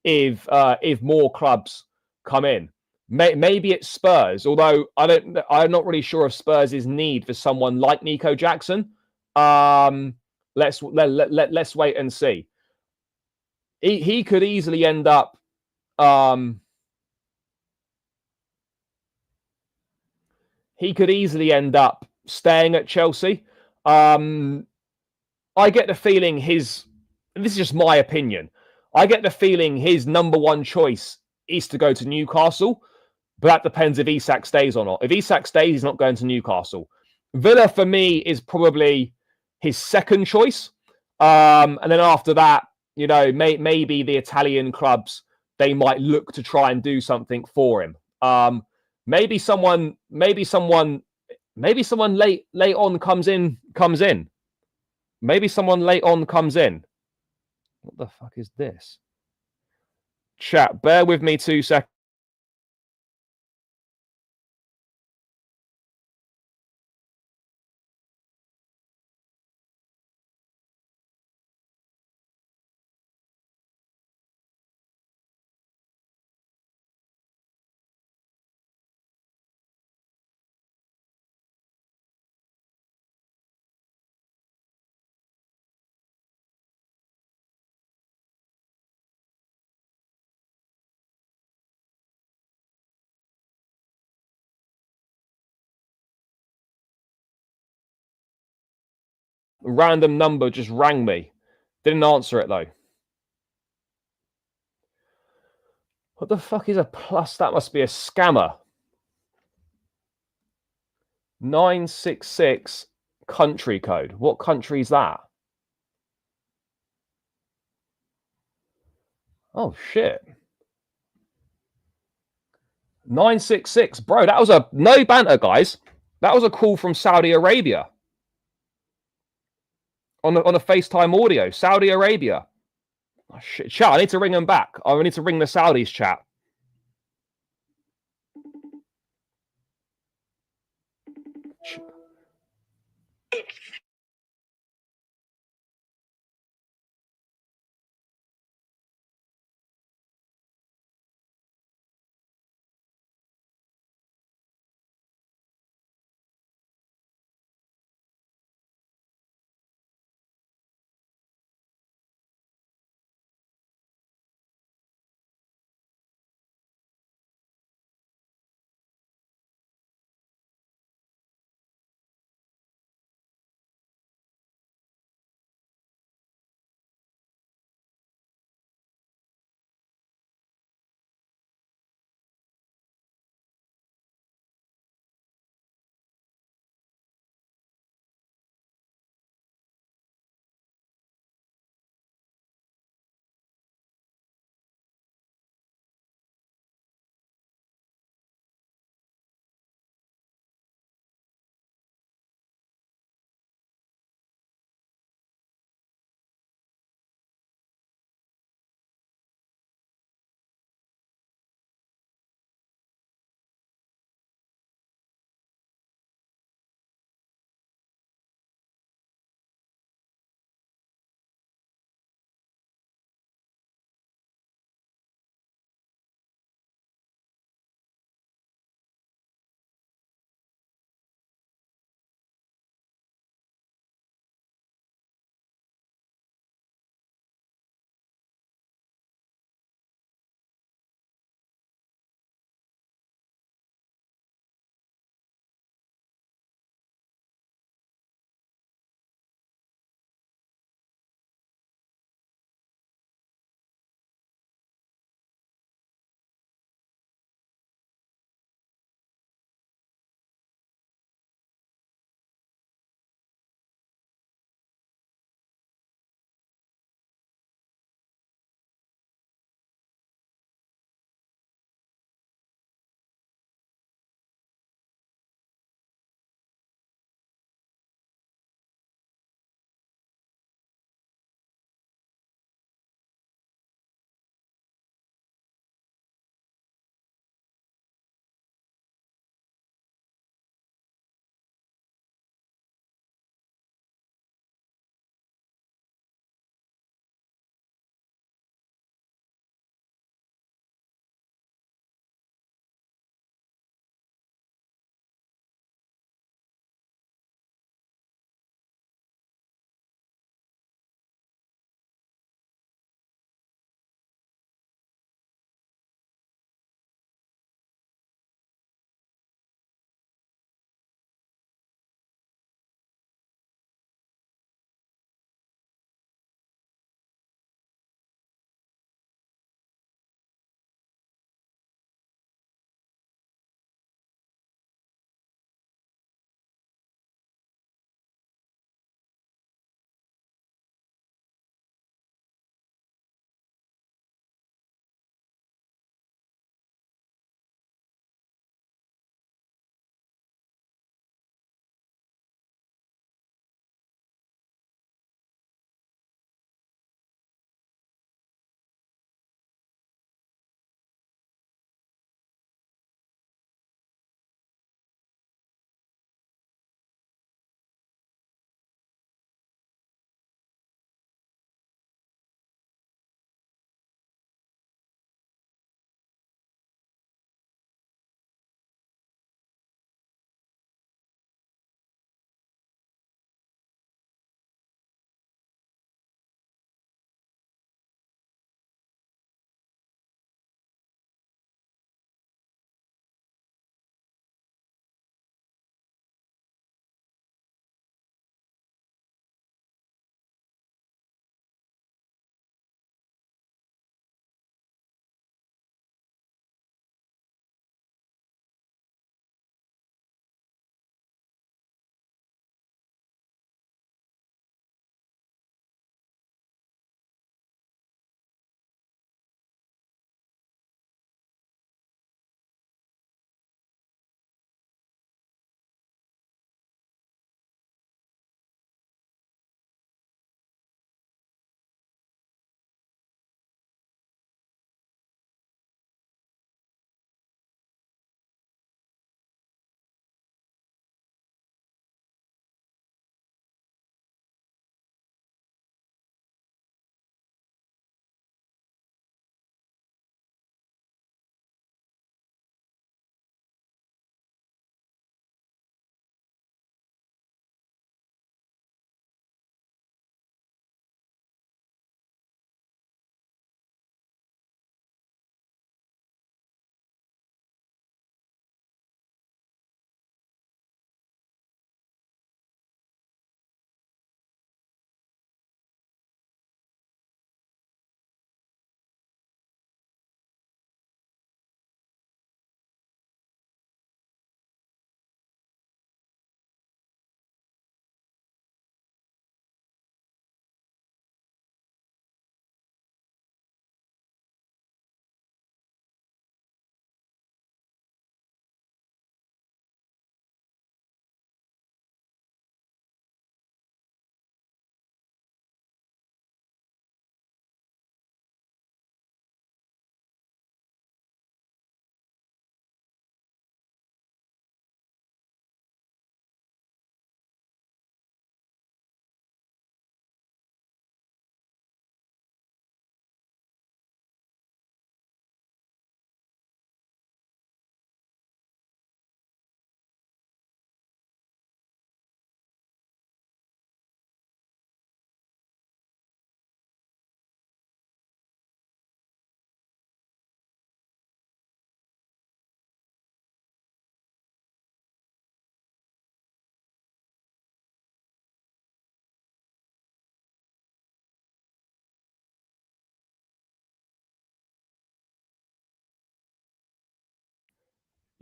if more clubs come in. Maybe it's Spurs, although I'm not really sure of Spurs' need for someone like Nico Jackson. Let's wait and see. He could easily end up. He could easily end up staying at Chelsea. I get the feeling this is just my opinion. I get the feeling his number one choice is to go to Newcastle, but that depends if Hijack stays or not. If Hijack stays, he's not going to Newcastle. Villa, for me, is probably his second choice. And then after that, maybe the Italian clubs, they might look to try and do something for him. Maybe someone late on comes in. Maybe someone late on comes in. What the fuck is this? Chat, bear with me 2 seconds. Random number just rang me. Didn't answer it though. What the fuck is a plus? That must be a scammer. 966 country code. What country is that? Oh shit. 966. Bro, that was no banter, guys. That was a call from Saudi Arabia. On a FaceTime audio. Saudi Arabia. Oh, shit. Chat, I need to ring them back. I need to ring the Saudis, chat.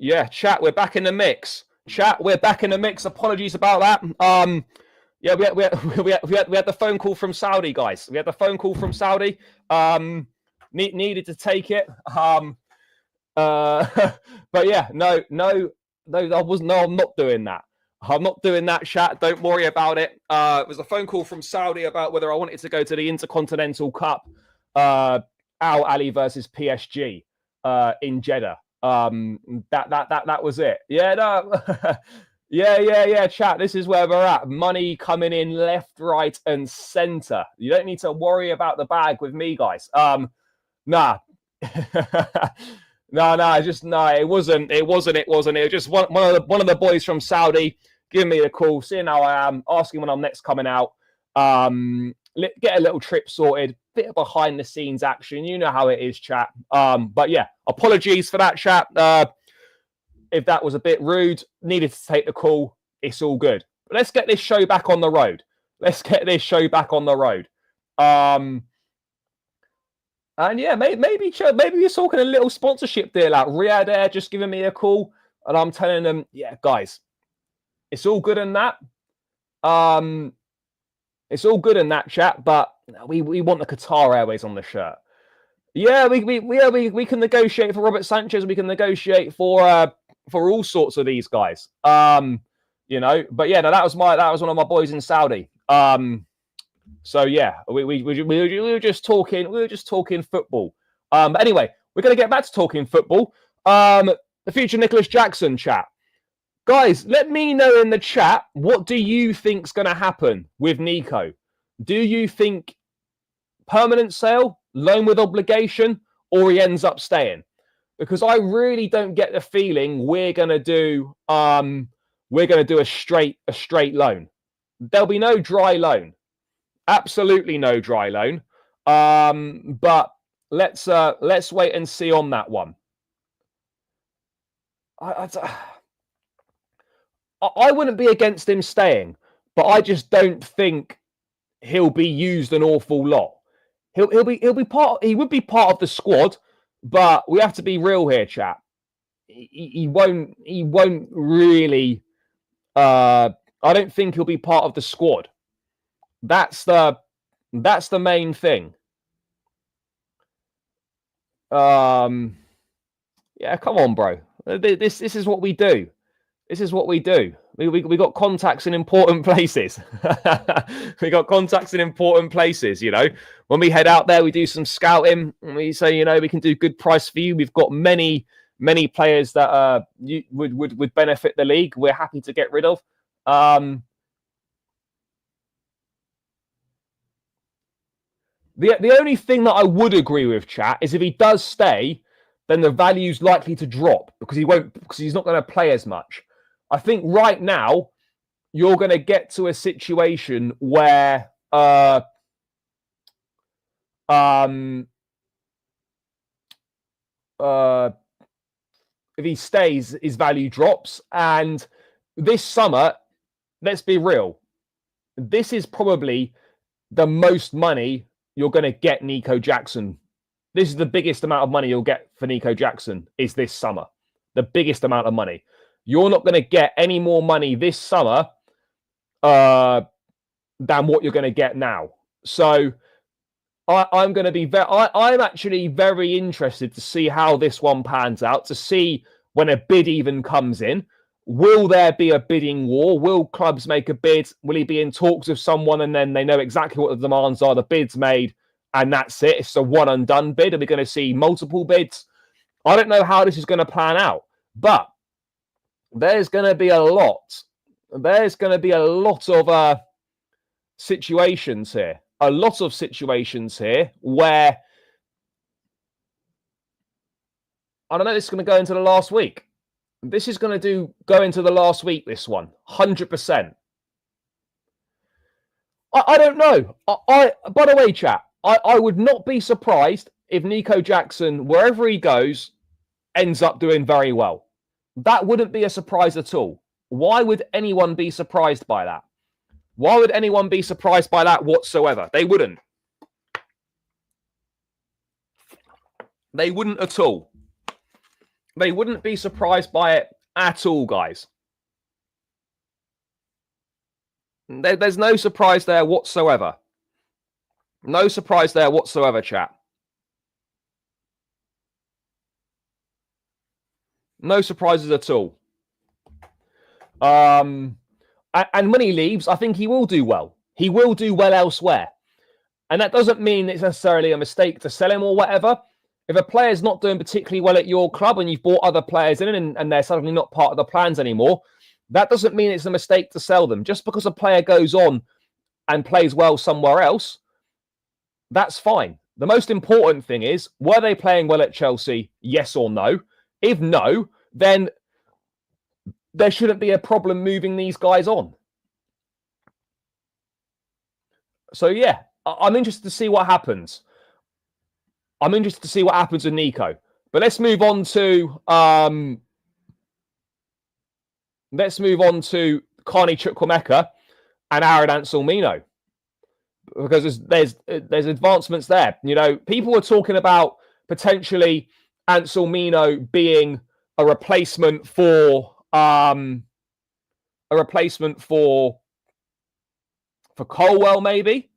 Yeah, chat, we're back in the mix. Chat, we're back in the mix. Apologies about that. Yeah, we had the phone call from Saudi, guys. We had the phone call from Saudi. Needed to take it. But yeah, no, I'm not doing that. I'm not doing that, chat. Don't worry about it. It was a phone call from Saudi about whether I wanted to go to the Intercontinental Cup, Al Ali versus PSG in Jeddah. That was it. Yeah, no. yeah, chat. This is where we're at. Money coming in left, right, and center. You don't need to worry about the bag with me, guys. Nah. No. It wasn't. It was just one of the boys from Saudi giving me a call, seeing how I am, asking when I'm next coming out. Get a little trip sorted, bit of behind the scenes action. You know how it is, chat. But yeah, apologies for that, chat. If that was a bit rude, needed to take the call. It's all good. But let's get this show back on the road. And yeah, maybe you're talking a little sponsorship deal out. Riyadh Air just giving me a call, and I'm telling them, yeah, guys, it's all good in that. It's all good in that, chat, but we want the Qatar Airways on the shirt. Yeah, we can negotiate for Robert Sanchez. We can negotiate for all sorts of these guys. You know, but yeah, no, that was one of my boys in Saudi. So yeah, we were just talking football. But anyway, we're gonna get back to talking football. The future Nicholas Jackson, chat. Guys, let me know in the chat, what do you think's gonna happen with Nico? Do you think permanent sale, loan with obligation, or he ends up staying? Because I really don't get the feeling we're gonna do a straight loan. There'll be no dry loan. Absolutely no dry loan. But let's wait and see on that one. I wouldn't be against him staying, but I just don't think he'll be used an awful lot. He would be part of the squad, but we have to be real here, chap. He won't really. I don't think he'll be part of the squad. That's the main thing. Yeah, come on, bro. This is what we do. This is what we do. We got contacts in important places. We got contacts in important places, you know. When we head out there, we do some scouting. And we say, you know, we can do good price for you. We've got many players that would benefit the league. We're happy to get rid of. The only thing that I would agree with, chat, is if he does stay, then the value's likely to drop because he's not going to play as much. I think right now you're going to get to a situation where if he stays, his value drops. And this summer, let's be real, this is probably the most money you're going to get Nico Jackson. This is the biggest amount of money you'll get for Nico Jackson is this summer. The biggest amount of money. You're not going to get any more money this summer than what you're going to get now. So I'm going to be I'm actually very interested to see how this one pans out, to see when a bid even comes in. Will there be a bidding war? Will clubs make a bid? Will he be in talks with someone and then they know exactly what the demands are, the bid's made, and that's it? It's a one and done bid. Are we going to see multiple bids? I don't know how this is going to plan out, but there's going to be a lot. There's going to be a lot of situations here. A lot of situations here where I don't know. This is going to go into the last week. This is going to go into the last week. This one, 100%. I don't know. By the way, chat, I would not be surprised if Nico Jackson, wherever he goes, ends up doing very well. That wouldn't be a surprise at all. Why would anyone be surprised by that? Why would anyone be surprised by that whatsoever? They wouldn't. They wouldn't at all. They wouldn't be surprised by it at all, guys. There's no surprise there whatsoever. No surprise there whatsoever, chat. No surprises at all. And when he leaves, I think he will do well. He will do well elsewhere. And that doesn't mean it's necessarily a mistake to sell him or whatever. If a player's not doing particularly well at your club and you've bought other players in and they're suddenly not part of the plans anymore, that doesn't mean it's a mistake to sell them. Just because a player goes on and plays well somewhere else, that's fine. The most important thing is, were they playing well at Chelsea? Yes or no? If no, then there shouldn't be a problem moving these guys on. So, yeah, I'm interested to see what happens. I'm interested to see what happens with Nico. But let's move on to Carney Chukwuemeka and Aaron Anselmino, because there's advancements there. You know, people were talking about potentially Anselmino being a replacement for Colwell, maybe.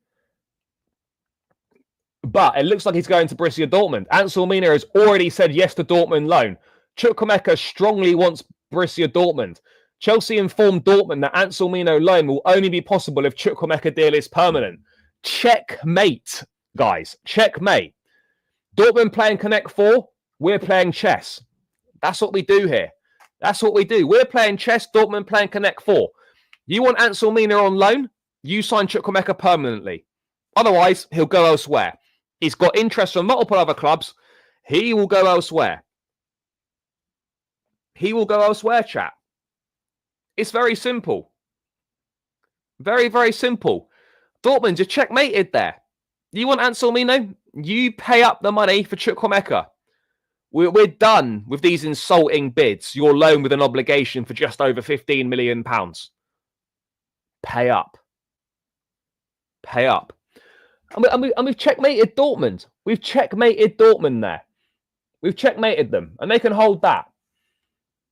But it looks like he's going to Borussia Dortmund. Anselmino has already said yes to Dortmund loan. Chukwuemeka strongly wants Borussia Dortmund. Chelsea informed Dortmund that Anselmino loan will only be possible if Chukwuemeka deal is permanent. Checkmate, guys. Checkmate. Dortmund playing Connect 4. We're playing chess. That's what we do here. That's what we do. We're playing chess. Dortmund playing Connect 4. You want Anselmino on loan? You sign Chukwuemeka permanently. Otherwise, he'll go elsewhere. He's got interest from multiple other clubs. He will go elsewhere. He will go elsewhere, chat. It's very simple. Very, very simple. Dortmund, you're checkmated there. You want Anselmino? You pay up the money for Chukwuemeka. We're done with these insulting bids. Your loan with an obligation for just over £15 million. Pay up. Pay up. And we've checkmated Dortmund. We've checkmated Dortmund there. We've checkmated them. And they can hold that.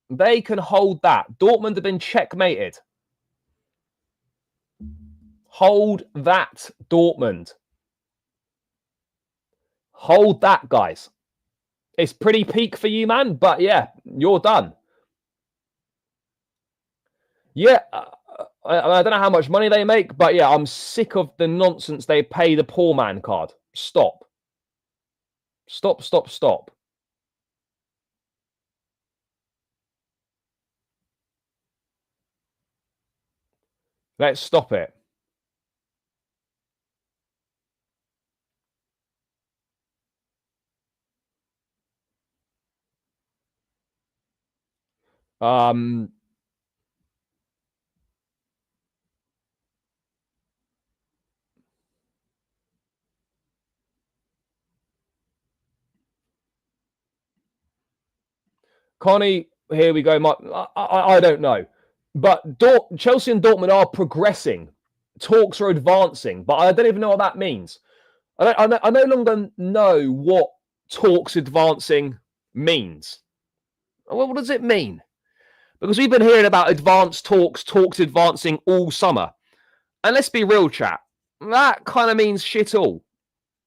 They can hold that. Dortmund have been checkmated. Hold that, Dortmund. Hold that, guys. It's pretty peak for you, man. But yeah, you're done. Yeah, I don't know how much money they make, but yeah, I'm sick of the nonsense they pay the poor man card. Stop. Stop, stop, stop. Let's stop it. Connie, here we go. I don't know. But Chelsea and Dortmund are progressing. Talks are advancing, but I don't even know what that means. I no longer know what talks advancing means. What does it mean? Because we've been hearing about advanced talks advancing all summer. And let's be real, chat. That kind of means shit all.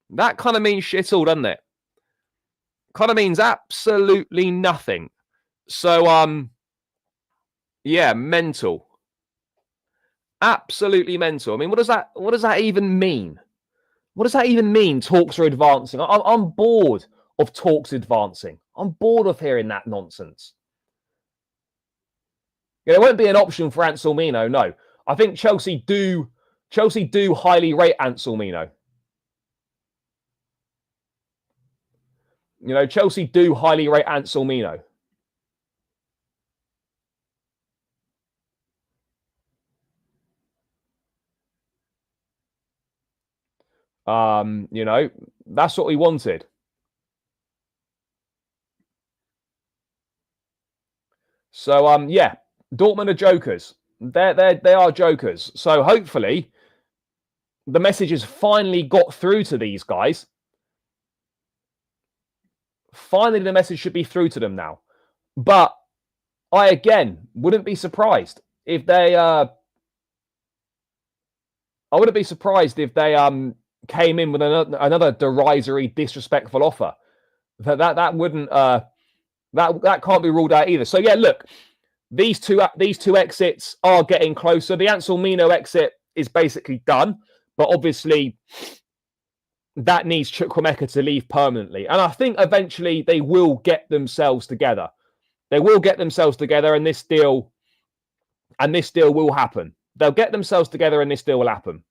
That kind of means shit all, doesn't it? Kind of means absolutely nothing. So, yeah, mental. Absolutely mental. I mean, what does that even mean? What does that even mean? Talks are advancing. I'm bored of talks advancing. I'm bored of hearing that nonsense. Yeah, there won't be an option for Anselmino. No, I think Chelsea do highly rate Anselmino. You know, Chelsea do highly rate Anselmino. You know, that's what we wanted. So, yeah, Dortmund are jokers. They are jokers. So hopefully the message has finally got through to these guys. Finally, the message should be through to them now. But I, again, wouldn't be surprised if they... I wouldn't be surprised if they came in with another derisory, disrespectful offer. That wouldn't... that can't be ruled out either. So, yeah, look, these two exits are getting closer. The Anselmino exit is basically done. But obviously, that needs Chukwuemeka to leave permanently. And I think eventually they will get themselves together. They will get themselves together, and this deal will happen. They'll get themselves together, and this deal will happen.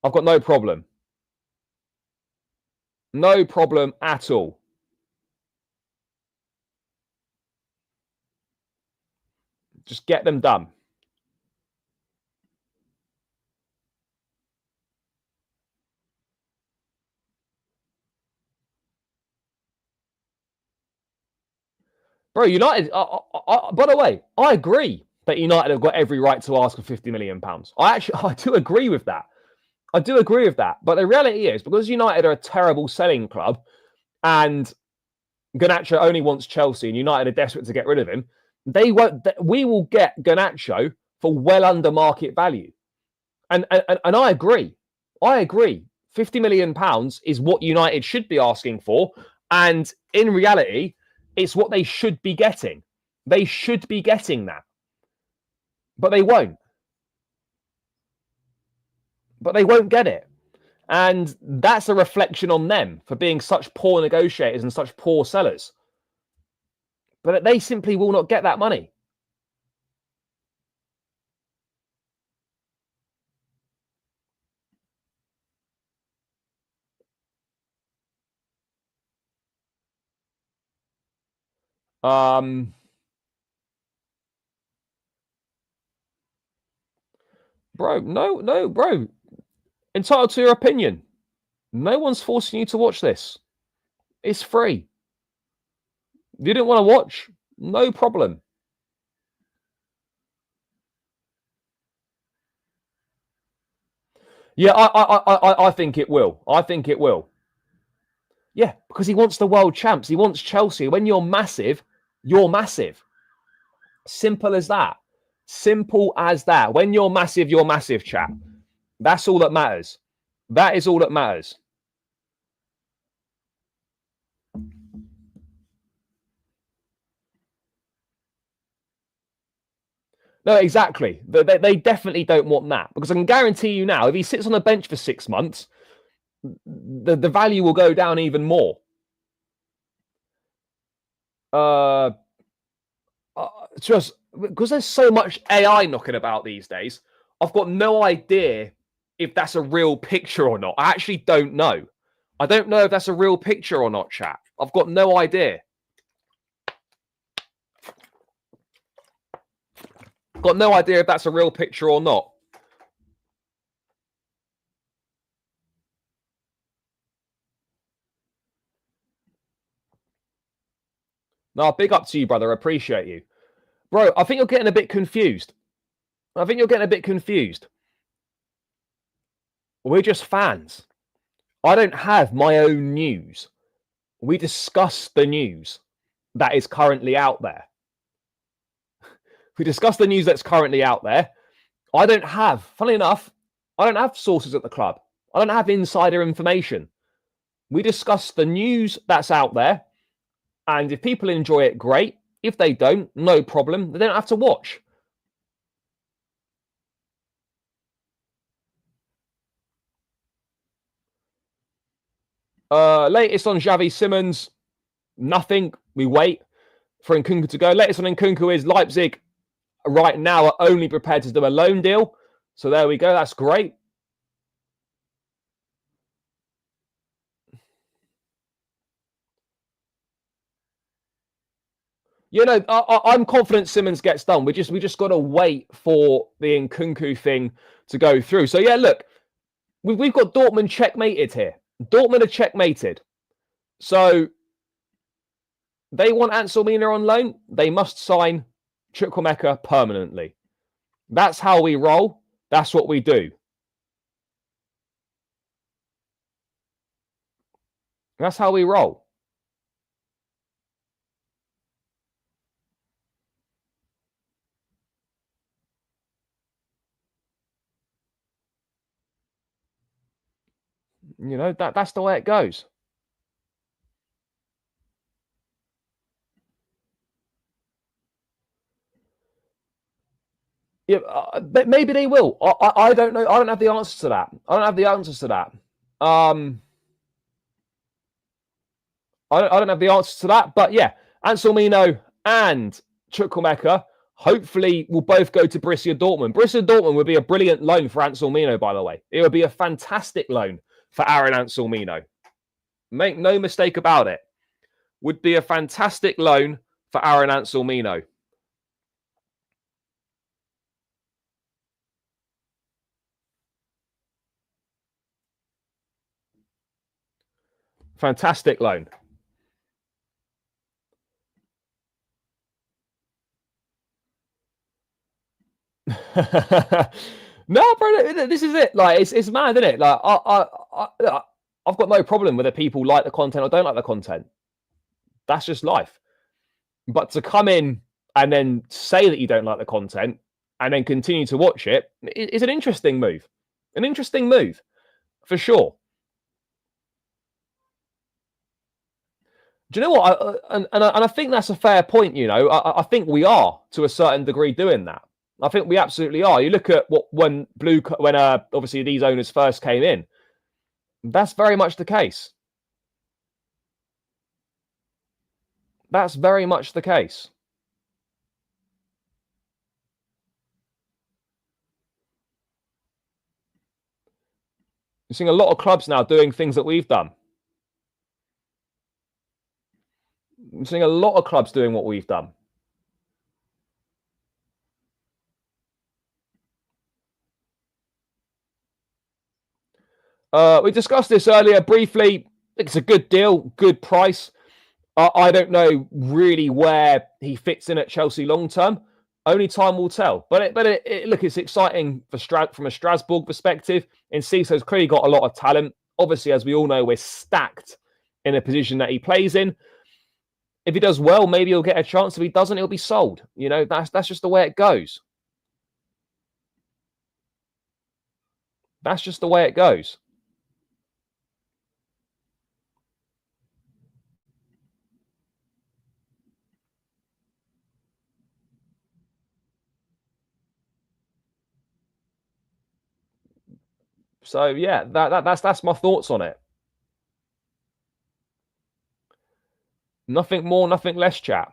I've got no problem. No problem at all. Just get them done. Bro, United, by the way, I agree that United have got every right to ask for £50 million. I do agree with that. I do agree with that. But the reality is, because United are a terrible selling club and Garnacho only wants Chelsea and United are desperate to get rid of him, we will get Garnacho for well under market value. And I agree. I agree. £50 million is what United should be asking for. And in reality, it's what they should be getting. They should be getting that. But they won't. But they won't get it. And that's a reflection on them for being such poor negotiators and such poor sellers. But they simply will not get that money. Bro, no, bro. Entitled to your opinion. No one's forcing you to watch this. It's free. If you didn't want to watch, no problem. Yeah, I think it will. I think it will. Yeah, because he wants the world champs. He wants Chelsea. When you're massive, you're massive. Simple as that. Simple as that. When you're massive, chap. That's all that matters. That is all that matters. No, exactly. They definitely don't want that. Because I can guarantee you now, if he sits on the bench for 6 months, the value will go down even more. Just because there's so much AI knocking about these days, I've got no idea if that's a real picture or not. I actually don't know. I don't know if that's a real picture or not, chat. I've got no idea. Got no idea if that's a real picture or not. No, big up to you, brother. Appreciate you. Bro, I think you're getting a bit confused. We're just fans. I don't have my own news. We discuss the news that is currently out there. We discuss the news that's currently out there. I don't have, funnily enough, I don't have sources at the club. I don't have insider information. We discuss the news that's out there. And if people enjoy it, great. If they don't, no problem. They don't have to watch. Latest on Javi Simons, nothing. We wait for Nkunku to go. Latest on Nkunku is Leipzig right now are only prepared to do a loan deal. So there we go. That's great. You know, I'm confident Simons gets done. We just got to wait for the Nkunku thing to go through. So yeah, look, we've got Dortmund checkmated here. Dortmund are checkmated. So they want Anselmina on loan. They must sign Chukwuemeka permanently. That's how we roll. That's what we do. That's how we roll. know, that's the way it goes. Yeah, but maybe they will. I don't know. I don't have the answers to that. I don't have the answers to that. I don't have the answers to that. But yeah, Anselmino and Chukwuemeka hopefully will both go to Borussia Dortmund. Borussia Dortmund would be a brilliant loan for Anselmino, by the way. It would be a fantastic loan for Aaron Anselmino. Make no mistake about it. Would be a fantastic loan for Aaron Anselmino. Fantastic loan. No, bro, this is it. Like, it's mad, isn't it? Like, I've got no problem whether people like the content or don't like the content. That's just life. But to come in and then say that you don't like the content and then continue to watch it is an interesting move. An interesting move, for sure. Do you know what? I think that's a fair point. You know, I think we are to a certain degree doing that. I think we absolutely are. You look at when obviously these owners first came in. That's very much the case. That's very much the case. You're seeing a lot of clubs now doing things that we've done. I'm seeing a lot of clubs doing what we've done. We discussed this earlier briefly. It's a good deal, good price. I don't know really where he fits in at Chelsea long term. Only time will tell. But look, it's exciting from a Strasbourg perspective. Enciso's clearly got a lot of talent. Obviously, as we all know, we're stacked in the position that he plays in. If he does well, maybe he'll get a chance. If he doesn't, he'll be sold. You know, that's just the way it goes. That's just the way it goes. So yeah, that's my thoughts on it. Nothing more, nothing less, chat.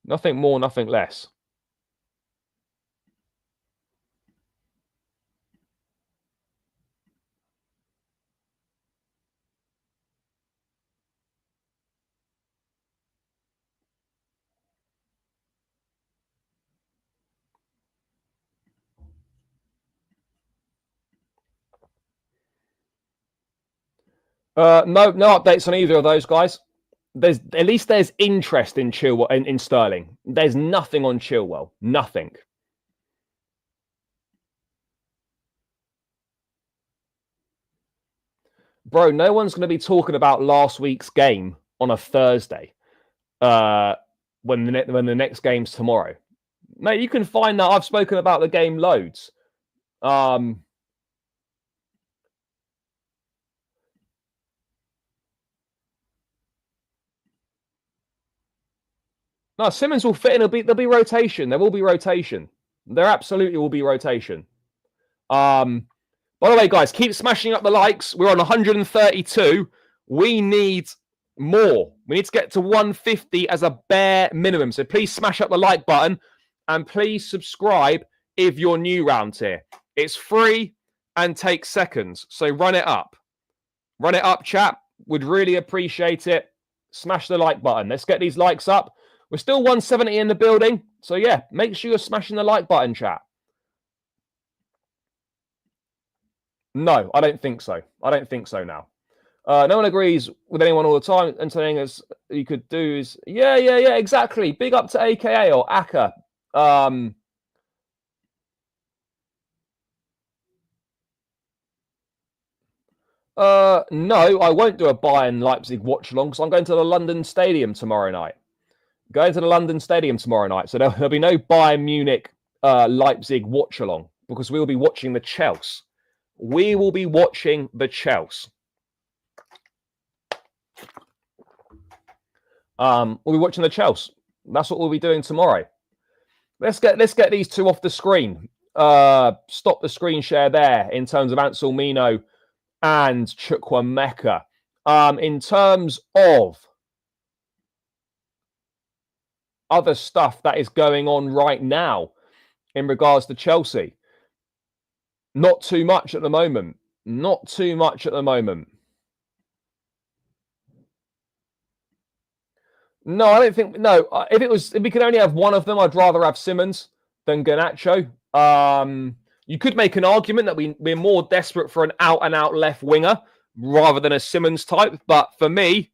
Nothing more, nothing less. No updates on either of those guys. There's at least there's interest in Chilwell in Sterling. There's nothing on Chilwell. Nothing. Bro, no one's going to be talking about last week's game on a Thursday. When the next game's tomorrow. No, you can find that. I've spoken about the game loads. No, Simons will fit in. There'll be rotation. There will be rotation. There absolutely will be rotation. By the way, guys, keep smashing up the likes. We're on 132. We need more. We need to get to 150 as a bare minimum. So please smash up the like button and please subscribe if you're new round here. It's free and takes seconds. So run it up. Run it up, chat. Would really appreciate it. Smash the like button. Let's get these likes up. We're still 170 in the building. So yeah, make sure you're smashing the like button, chat. No, I don't think so. I don't think so now. No one agrees with anyone all the time, and saying as you could do is yeah, exactly. Big up to AKA or Aka. No, I won't do a Bayern Leipzig watch along because I'm going to the London Stadium tomorrow night. Going to the London Stadium tomorrow night, so there'll be no Bayern Munich Leipzig watch along because we will be watching the Chelsea. We will be watching the Chelsea. We'll be watching the Chelsea. That's what we'll be doing tomorrow. Let's get these two off the screen. Stop the screen share there in terms of Ansel Mino and Chukwuemeka. In terms of other stuff that is going on right now in regards to Chelsea, not too much at the moment. Not too much at the moment. No, I don't think. No, if we could only have one of them, I'd rather have Simons than Garnacho. You could make an argument that we're more desperate for an out-and-out left winger rather than a Simons type. But for me,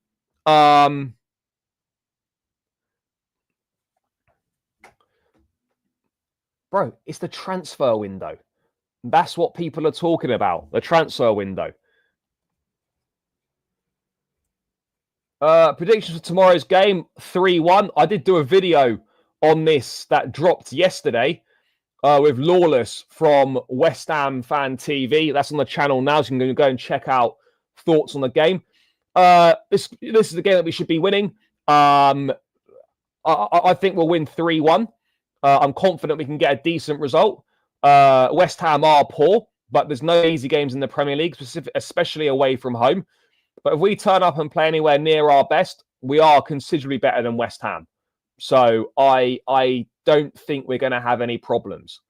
bro, it's the transfer window. That's what people are talking about, the transfer window. Predictions for tomorrow's game, 3-1. I did do a video on this that dropped yesterday with Lawless from West Ham Fan TV. That's on the channel now, so you can go and check out thoughts on the game. This is the game that we should be winning. I think we'll win 3-1. I'm confident we can get a decent result. West Ham are poor, but there's no easy games in the Premier League, especially away from home. But if we turn up and play anywhere near our best, we are considerably better than West Ham. So I don't think we're going to have any problems.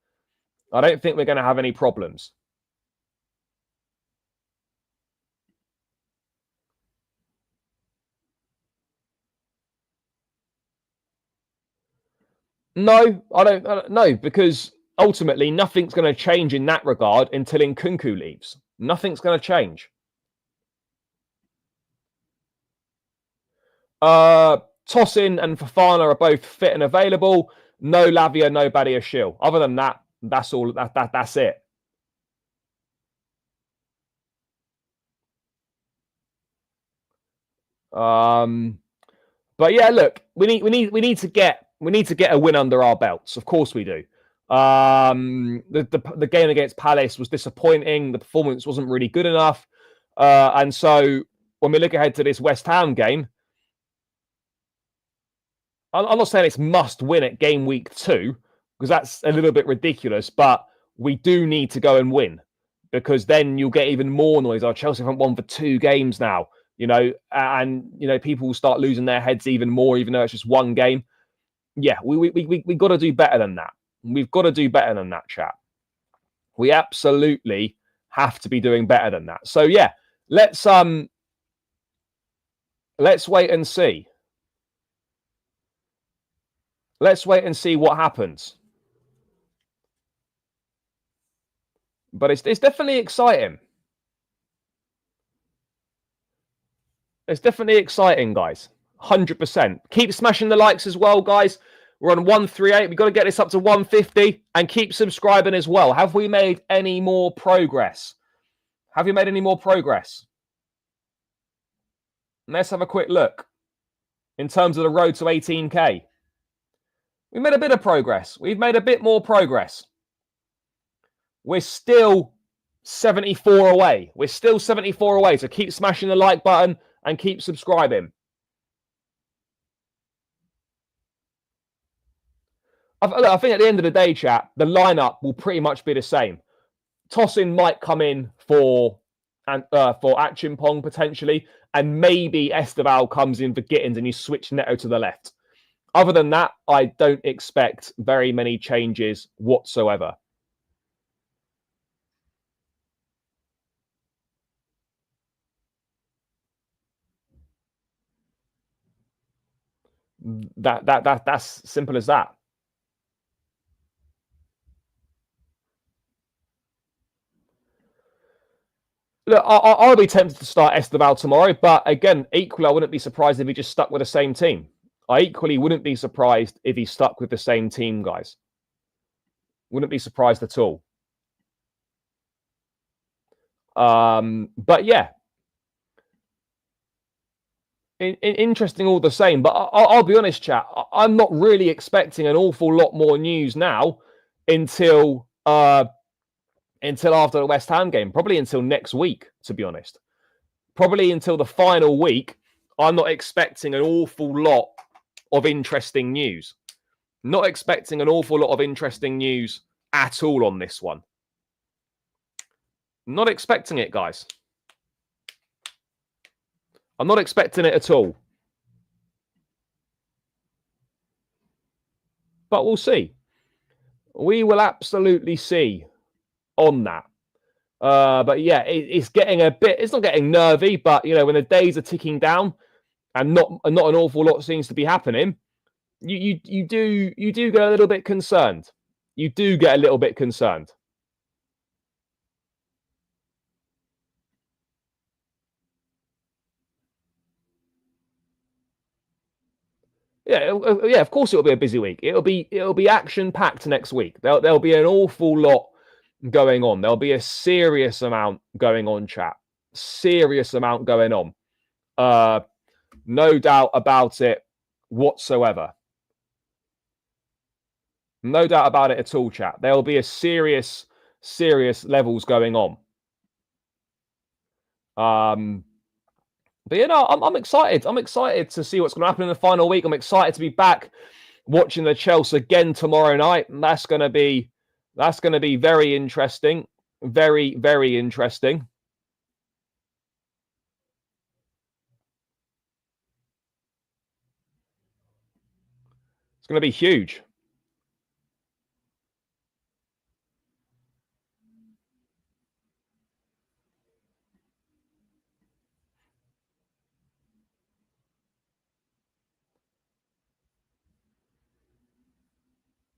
I don't think we're going to have any problems. No, I don't know, because ultimately nothing's going to change in that regard until Nkunku leaves. Nothing's going to change. Tosin and Fofana are both fit and available. No Lavia, no Badiashile. Other than that, that's all. That's it. But yeah, look, we need to get a win under our belts. Of course we do. The game against Palace was disappointing. The performance wasn't really good enough. And so when we look ahead to this West Ham game, I'm not saying it's must win at game week 2, because that's a little bit ridiculous, but we do need to go and win, because then you'll get even more noise. Chelsea haven't won for 2 games now, and people will start losing their heads even more, even though it's just 1 game. Yeah, we got to do better than that. We've got to do better than that, chat. We absolutely have to be doing better than that. So yeah, let's wait and see. Let's wait and see what happens. But it's definitely exciting. It's definitely exciting, guys. 100%. Keep smashing the likes as well, guys. We're on 138. We've got to get this up to 150. And keep subscribing as well. Have we made any more progress? Have you made any more progress? Let's have a quick look. In terms of the road to 18K. We made a bit of progress. We've made a bit more progress. We're still 74 away. We're still 74 away. So keep smashing the like button and keep subscribing. I think at the end of the day, chat, the lineup will pretty much be the same. Tosin might come in for Achimpong potentially, and maybe Esteval comes in for Gittins and you switch Neto to the left. Other than that, I don't expect very many changes whatsoever. That's simple as that. Look, I'll be tempted to start Esteval tomorrow, but again, equally, I wouldn't be surprised if he just stuck with the same team. I equally wouldn't be surprised if he stuck with the same team, guys. Wouldn't be surprised at all. But yeah, interesting all the same. But I'll be honest, chat. I'm not really expecting an awful lot more news now until after the West Ham game. Probably until next week, to be honest. Probably until the final week. I'm not expecting an awful lot of interesting news. Not expecting an awful lot of interesting news at all on this one. Not expecting it, guys. I'm not expecting it at all. But we'll see. We will absolutely see on that. But yeah, it's getting a bit, it's not getting nervy, but you know, when the days are ticking down and not an awful lot seems to be happening, you do get a little bit concerned. You do get a little bit concerned. Yeah, yeah. Of course, it'll be a busy week. It'll be action packed next week. There'll be an awful lot going on. There'll be a serious amount going on, chat. Serious amount going on. No doubt about it whatsoever. No doubt about it at all, chat. There'll be a serious levels going on. But you know, I'm excited. I'm excited to see what's going to happen in the final week. I'm excited to be back watching the Chelsea again tomorrow night. And that's going to be very interesting. Very, very interesting. It's going to be huge.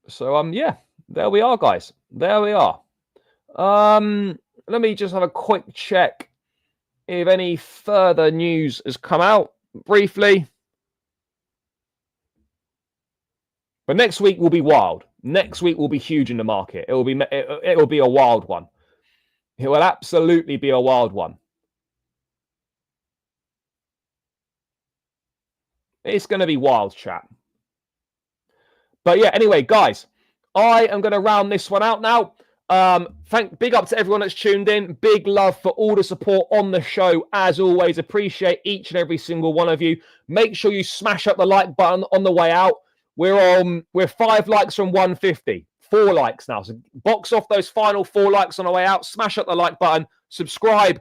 So yeah, there we are, guys. There we are. Let me just have a quick check if any further news has come out briefly. But next week will be wild. Next week will be huge in the market. It will be a wild one. It will absolutely be a wild one. It's going to be wild, chat. But yeah, anyway, guys, I am going to round this one out now. Big up to everyone that's tuned in. Big love for all the support on the show. As always, appreciate each and every single one of you. Make sure you smash up the like button on the way out. We're 5 likes from 150. 4 likes now. So box off those final 4 likes on the way out. Smash up the like button. Subscribe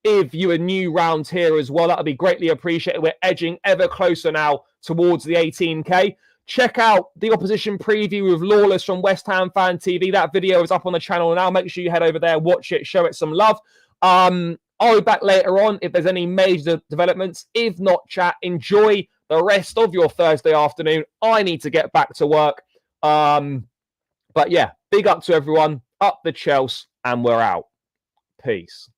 if you are new round here as well. That would be greatly appreciated. We're edging ever closer now towards the 18K. Check out the opposition preview with Lawless from West Ham Fan TV. That video is up on the channel now. Make sure you head over there, watch it, show it some love. I'll be back later on if there's any major developments. If not, chat, enjoy the rest of your Thursday afternoon. I need to get back to work. But yeah, big up to everyone. Up the Chelsea, and we're out. Peace.